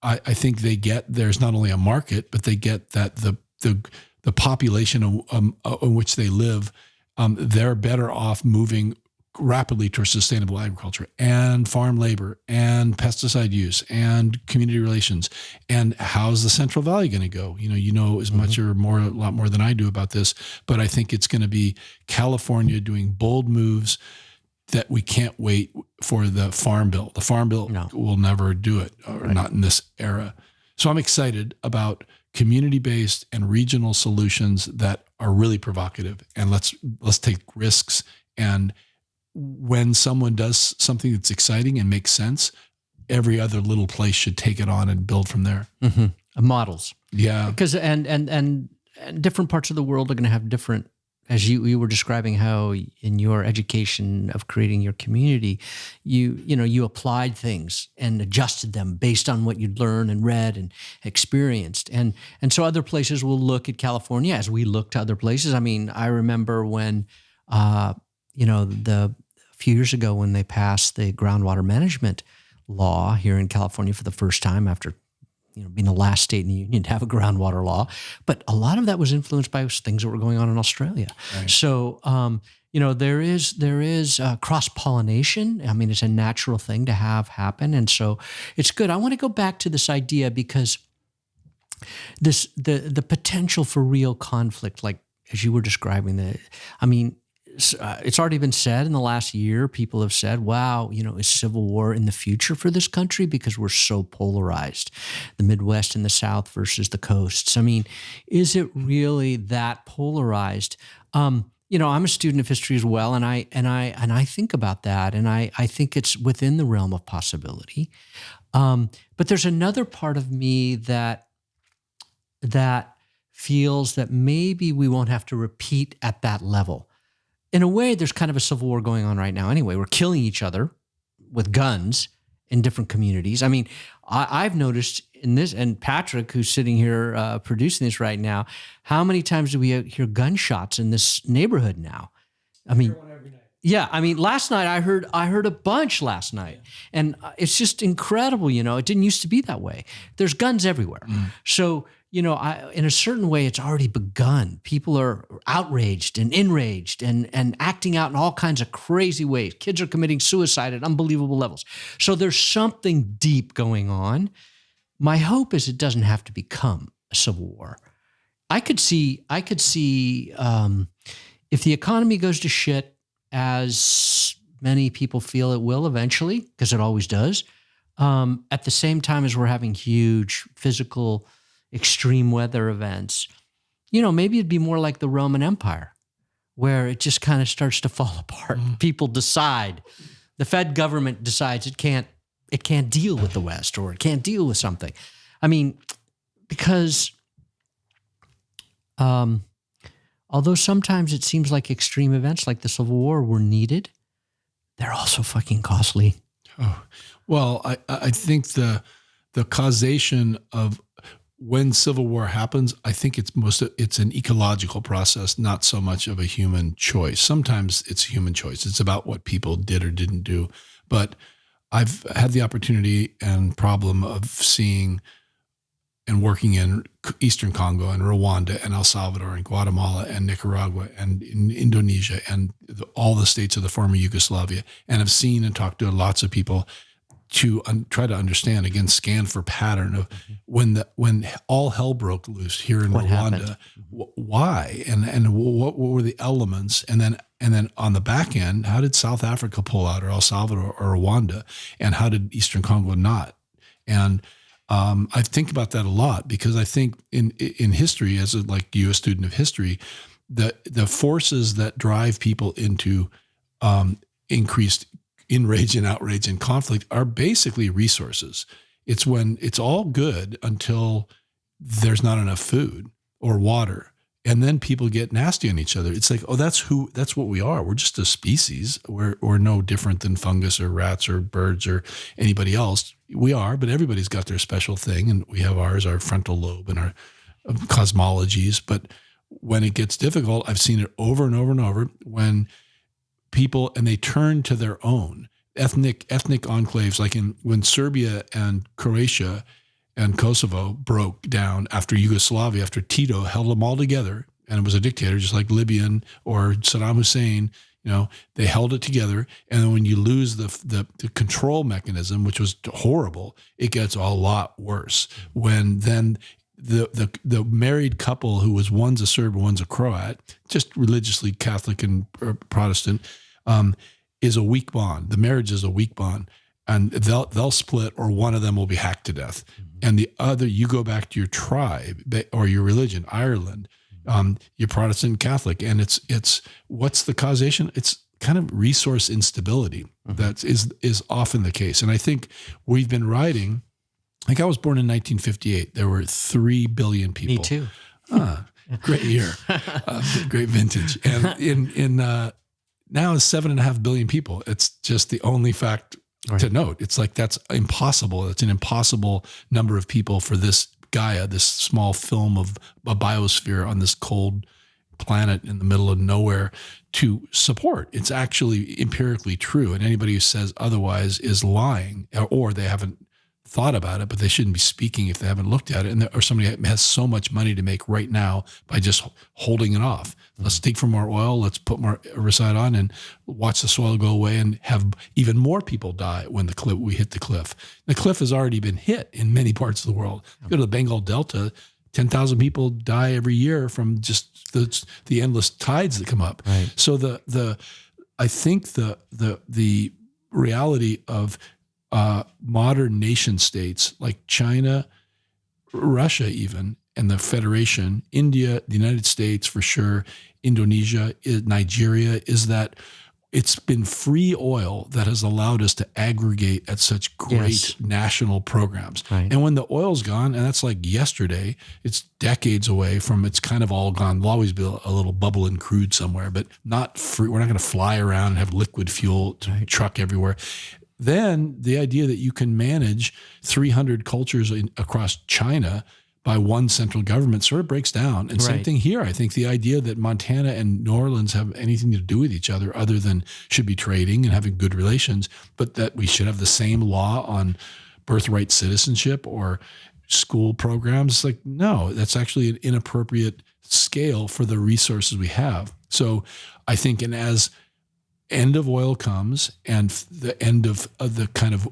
I think there's not only a market, but they get that the population in which they live, they're better off moving rapidly towards sustainable agriculture and farm labor and pesticide use and community relations. And how's the Central Valley going to go? You know as much or more, a lot more than I do about this, but I think it's going to be California doing bold moves that we can't wait for the Farm Bill. The Farm Bill will never do it, or not in this era. So I'm excited about community-based and regional solutions that are really provocative. And let's take risks. And when someone does something that's exciting and makes sense, every other little place should take it on and build from there. Mm-hmm. Models. Yeah. Because and different parts of the world are going to have different, as you were describing how in your education of creating your community, you applied things and adjusted them based on what you'd learned and read and experienced. And so other places will look at California as we look to other places. I mean, I remember when, a few years ago when they passed the groundwater management law here in California for the first time after being the last state in the union to have a groundwater law. But a lot of that was influenced by things that were going on in Australia. Right. So, there is cross-pollination. I mean, it's a natural thing to have happen. And so it's good. I want to go back to this idea because the potential for real conflict, like as you were describing it's already been said in the last year. People have said, wow, is civil war in the future for this country because we're so polarized, the Midwest and the South versus the coasts? I mean, is it really that polarized? I'm a student of history as well, and I think about that, and I think it's within the realm of possibility. But there's another part of me that feels that maybe we won't have to repeat at that level. In a way, there's kind of a civil war going on right now anyway. We're killing each other with guns in different communities. I mean, I've noticed in this, and Patrick, who's sitting here producing this right now, how many times do we hear gunshots in this neighborhood now? I mean, yeah, I mean, last night I heard a bunch last night, and it's just incredible. It didn't used to be that way. There's guns everywhere. So, in a certain way, it's already begun. People are outraged and enraged and acting out in all kinds of crazy ways. Kids are committing suicide at unbelievable levels. So there's something deep going on. My hope is it doesn't have to become a civil war. I could see if the economy goes to shit, as many people feel it will eventually, because it always does, at the same time as we're having huge physical extreme weather events, maybe it'd be more like the Roman Empire, where it just kind of starts to fall apart. People decide, the Fed government decides it can't deal with the West, or it can't deal with something. I mean, because although sometimes it seems like extreme events like the Civil War were needed, they're also fucking costly. Oh, well, I think the causation of when civil war happens, I think it's an ecological process, not so much of a human choice. Sometimes it's a human choice. It's about what people did or didn't do. But I've had the opportunity and problem of seeing and working in Eastern Congo and Rwanda and El Salvador and Guatemala and Nicaragua and in Indonesia and all the states of the former Yugoslavia, and have seen and talked to lots of people to try to understand, again, scan for pattern of when all hell broke loose here in Rwanda, why and what were the elements, and then on the back end, how did South Africa pull out, or El Salvador or Rwanda, and how did Eastern Congo not? And I think about that a lot, because I think in history, as you, a student of history, the forces that drive people into increased enrage and outrage and conflict are basically resources. It's when it's all good until there's not enough food or water, and then people get nasty on each other. It's like, oh, that's what we are. We're just a species. We're no different than fungus or rats or birds or anybody else. We are, but everybody's got their special thing, and we have ours, our frontal lobe and our cosmologies. But when it gets difficult, I've seen it over and over and over, when people, and they turn to their own ethnic enclaves, like when Serbia and Croatia and Kosovo broke down after Yugoslavia, after Tito held them all together, and it was a dictator, just like Libyan or Saddam Hussein. They held it together, and then when you lose the control mechanism, which was horrible, it gets a lot worse. When then the married couple, who was one's a Serb and one's a Croat, just religiously Catholic and Protestant, is a weak bond. The marriage is a weak bond, and they'll split, or one of them will be hacked to death. And the other, you go back to your tribe or your religion, Ireland, you're Protestant and Catholic, and it's what's the causation? It's kind of resource instability. That is often the case. And I think we've been writing, like, I was born in 1958. There were 3 billion people. Me too. Great year. Great vintage. And in now is 7.5 billion people. It's just the only fact to note. It's like, that's impossible. It's an impossible number of people for this Gaia, this small film of a biosphere on this cold planet in the middle of nowhere, to support. It's actually empirically true. And anybody who says otherwise is lying, or they haven't thought about it, but they shouldn't be speaking if they haven't looked at it. Or somebody has so much money to make right now by just holding it off. Let's dig for more oil. Let's put more herbicide on and watch the soil go away, and have even more people die when we hit the cliff. The cliff has already been hit in many parts of the world. Go to the Bengal Delta, 10,000 people die every year from just the endless tides that come up. Right. So I think the reality of modern nation states like China, Russia even, and the Federation, India, the United States for sure, Indonesia, Nigeria, is that it's been free oil that has allowed us to aggregate at such great national programs. Right. And when the oil's gone, and that's like yesterday, it's decades away from it's kind of all gone. There'll always be a little bubble in crude somewhere, but not free. We're not going to fly around and have liquid fuel truck everywhere. Then the idea that you can manage 300 cultures across China by one central government sort of breaks down. And same thing here. I think the idea that Montana and New Orleans have anything to do with each other than should be trading and having good relations, but that we should have the same law on birthright citizenship or school programs. It's like, no, that's actually an inappropriate scale for the resources we have. So I think, and as end of oil comes and the end of the kind of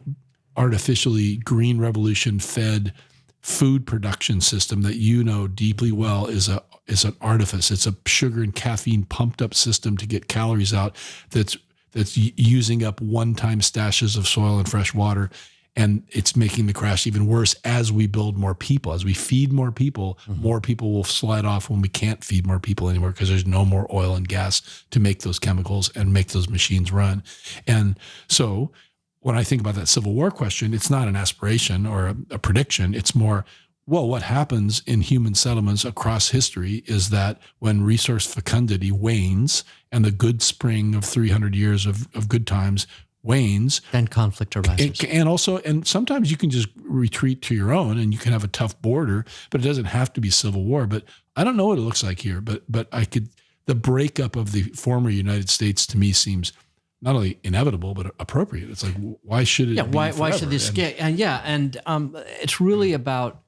artificially green revolution fed food production system that you know deeply well is an artifice. It's a sugar and caffeine pumped up system to get calories out that's using up one-time stashes of soil and fresh water, and it's making the crash even worse as we build more people. As we feed more people, more people will slide off when we can't feed more people anymore because there's no more oil and gas to make those chemicals and make those machines run. And so when I think about that Civil War question, it's not an aspiration or a prediction. It's more, well, what happens in human settlements across history is that when resource fecundity wanes and the good spring of 300 years of good times wanes, then conflict arises. And sometimes you can just retreat to your own and you can have a tough border, but it doesn't have to be civil war. But I don't know what it looks like here, but the breakup of the former United States to me seems not only inevitable, but appropriate. It's like, why should it be why forever? should this get, it's really about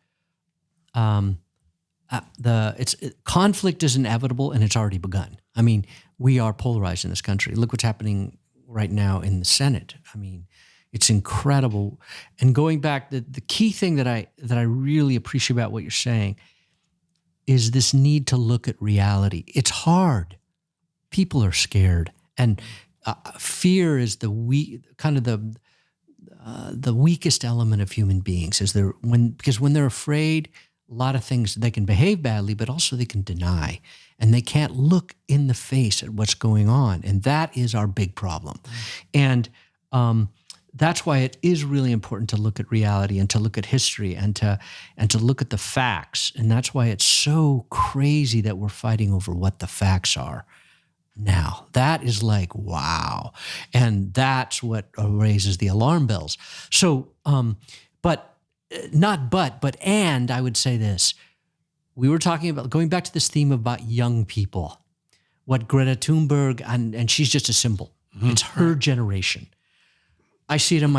conflict is inevitable and it's already begun. I mean, we are polarized in this country. Look what's happening right now in the Senate. I mean, it's incredible. And going back, the key thing that I really appreciate about what you're saying is this need to look at reality. It's hard. People are scared, and fear is the weakest element of human beings. Because when they're afraid, a lot of things, they can behave badly, but also they can deny, and they can't look in the face at what's going on, and that is our big problem. And that's why it is really important to look at reality and to look at history and to look at the facts. And that's why it's so crazy that we're fighting over what the facts are now. That is like, wow. And that's what raises the alarm bells. So, and I would say this. We were talking about, going back to this theme about young people, what Greta Thunberg, and she's just a symbol. Mm-hmm. It's her generation. I see it in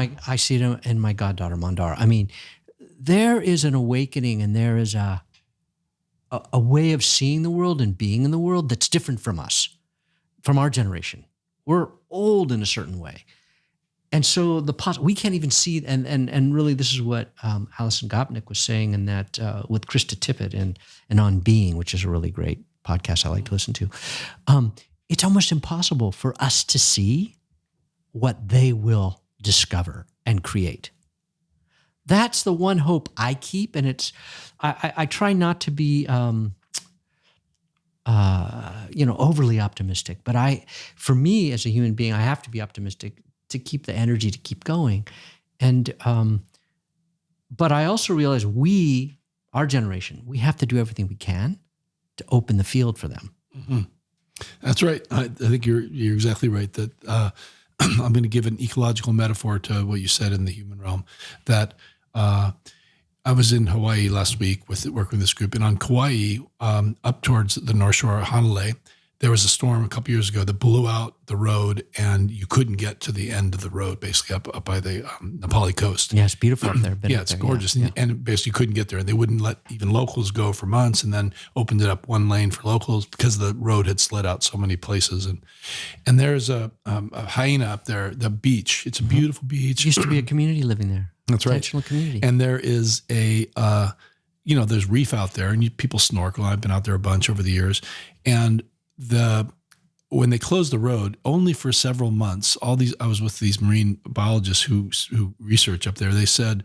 my goddaughter, Mandara. I mean, there is an awakening and there is a way of seeing the world and being in the world that's different from us, from our generation. We're old in a certain way. And so we can't even see, and really this is what Alison Gopnik was saying in that with Krista Tippett and On Being, which is a really great podcast I like to listen to. It's almost impossible for us to see what they will discover and create. That's the one hope I keep, and I try not to be overly optimistic, but for me as a human being, I have to be optimistic to keep the energy to keep going. And but I also realize our generation, we have to do everything we can to open the field for them. Mm-hmm. That's right. I think you're exactly right. That I'm going to give an ecological metaphor to what you said in the human realm. That I was in Hawaii last week working with this group, and on Kauai, up towards the North Shore of Honolulu, there was a storm a couple years ago that blew out the road, and you couldn't get to the end of the road, basically up by the Nepali coast. Yeah, it's beautiful up there. Yeah, it's gorgeous. Yeah. And basically you couldn't get there. And they wouldn't let even locals go for months, and then opened it up one lane for locals because the road had slid out so many places. And there's a hyena up there, the beach. It's a beautiful beach. It used to be a community living there. That's right. Intentional community. And there is there's reef out there, and people snorkel. I've been out there a bunch over the years, and when they closed the road, only for several months, I was with these marine biologists who research up there. They said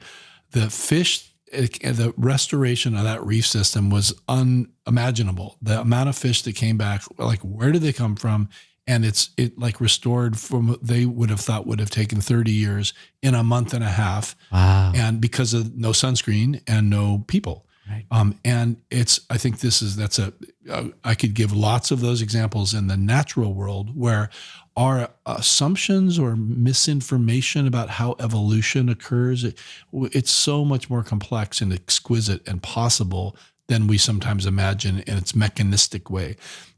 the fish, the restoration of that reef system was unimaginable. The amount of fish that came back, like where did they come from? And it like restored from, they would have thought would have taken 30 years in a month and a half. Wow. And because of no sunscreen and no people. Right. And I think I could give lots of those examples in the natural world where our assumptions or misinformation about how evolution occurs, it's so much more complex and exquisite and possible than we sometimes imagine in its mechanistic way.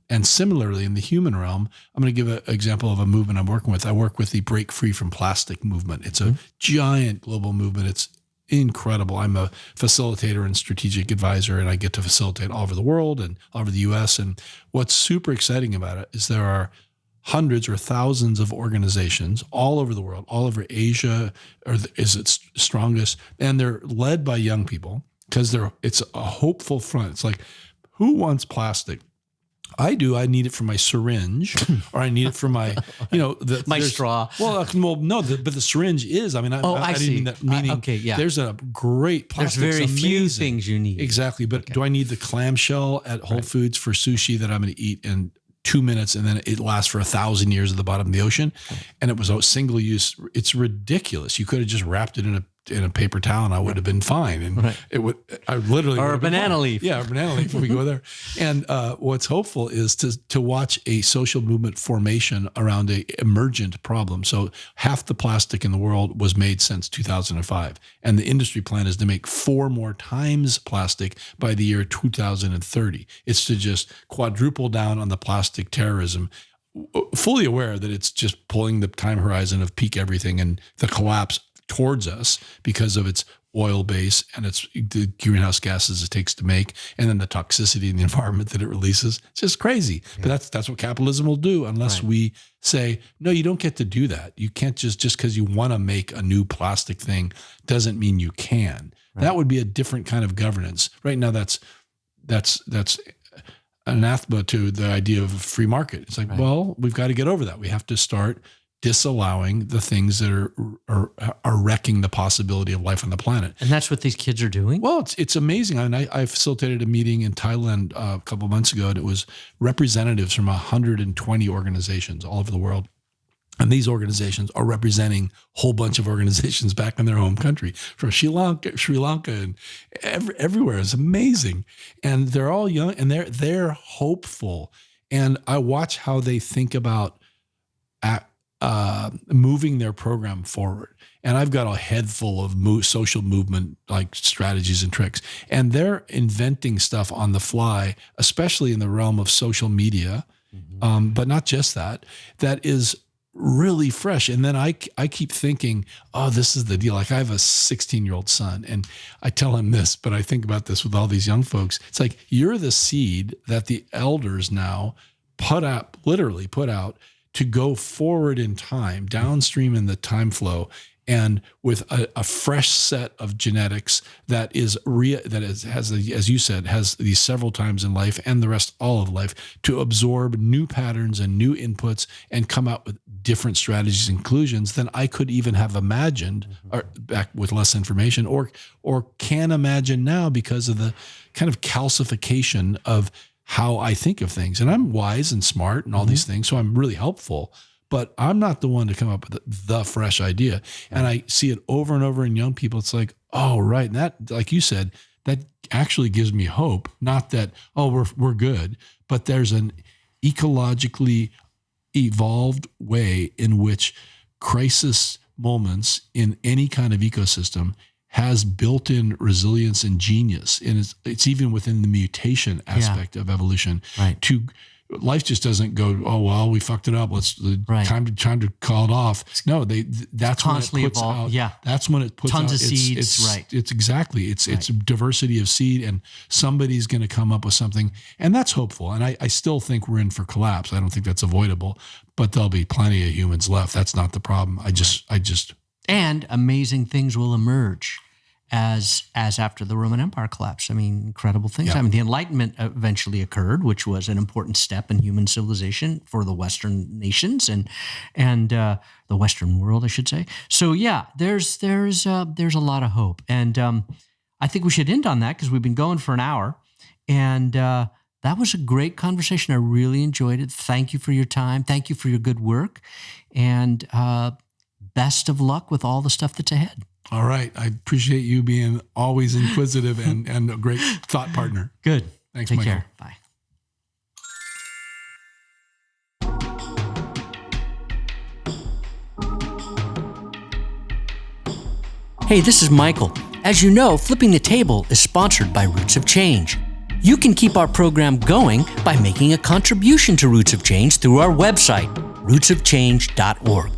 And similarly, in the human realm, I'm going to give an example of a movement I'm working with. I work with the Break Free from Plastic movement. It's a giant global movement. It's incredible. I'm a facilitator and strategic advisor, and I get to facilitate all over the world and all over the U.S. And what's super exciting about it is there are hundreds or thousands of organizations all over the world, all over Asia, is its strongest, and they're led by young people because it's a hopeful front. It's like, who wants plastic? I do. I need it for my syringe, or I need it for my, my straw. Well, no, but the syringe is. I mean, I see. didn't mean that. Meaning, okay, yeah. There's a great plastic. There's very few things you need. Exactly, but do I need the clamshell at Whole Foods for sushi that I'm going to eat in 2 minutes, and then it lasts for 1,000 years at the bottom of the ocean? And it was a single use. It's ridiculous. You could have just wrapped it in a paper towel, and I would have been fine. And I literally or a banana leaf. Yeah, a banana leaf when we go there. And what's hopeful is to watch a social movement formation around a emergent problem. So half the plastic in the world was made since 2005, and the industry plan is to make 4 more times plastic by the year 2030. It's to just quadruple down on the plastic terrorism, fully aware that it's just pulling the time horizon of peak everything and the collapse towards us because of its oil base and its the greenhouse gases it takes to make, and then the toxicity in the environment that it releases. It's just crazy. Yeah. But that's what capitalism will do unless we say, no, you don't get to do that. You can't just because you want to make a new plastic thing doesn't mean you can. Right. That would be a different kind of governance. Right now, that's anathema to the idea of a free market. It's like, well, we've got to get over that. We have to start disallowing the things that are wrecking the possibility of life on the planet. And that's what these kids are doing? Well, it's amazing. I mean, I facilitated a meeting in Thailand a couple of months ago, and it was representatives from 120 organizations all over the world. And these organizations are representing a whole bunch of organizations back in their home country, from Sri Lanka and everywhere. It's amazing. And they're all young, and they're hopeful. And I watch how they think about moving their program forward. And I've got a head full of social movement like strategies and tricks. And they're inventing stuff on the fly, especially in the realm of social media, but not just that is really fresh. And then I keep thinking, oh, this is the deal. Like I have a 16-year-old son, and I tell him this, but I think about this with all these young folks. It's like, you're the seed that the elders now literally put out to go forward in time, downstream in the time flow, and with a fresh set of genetics that has, as you said, has these several times in life and the rest all of life to absorb new patterns and new inputs and come out with different strategies and conclusions than I could even have imagined or back with less information or can imagine now because of the kind of calcification of how I think of things. And I'm wise and smart and all these things, so I'm really helpful, but I'm not the one to come up with the fresh idea. And I see it over and over in young people. It's like, oh, right. And that, like you said, that actually gives me hope. Not that, oh, we're good, but there's an ecologically evolved way in which crisis moments in any kind of ecosystem has built-in resilience and genius, and it's even within the mutation aspect of evolution. Right. Life just doesn't go, oh well, we fucked it up. Time to call it off. No, that's constantly when it puts evolve. out. That's when it puts tons out of seeds. It's exactly. It's diversity of seed, and somebody's going to come up with something, and that's hopeful. And I still think we're in for collapse. I don't think that's avoidable, but there'll be plenty of humans left. That's not the problem. I just. And amazing things will emerge as after the Roman Empire collapsed. I mean, incredible things. Yeah. I mean, the Enlightenment eventually occurred, which was an important step in human civilization for the Western nations and the Western world, I should say. So yeah, there's a lot of hope, and I think we should end on that because we've been going for an hour, and that was a great conversation. I really enjoyed it. Thank you for your time. Thank you for your good work, and best of luck with all the stuff that's ahead. All right. I appreciate you being always inquisitive and a great thought partner. Good. Thanks, Take Michael. care. Bye. Hey, this is Michael. As you know, Flipping the Table is sponsored by Roots of Change. You can keep our program going by making a contribution to Roots of Change through our website, rootsofchange.org.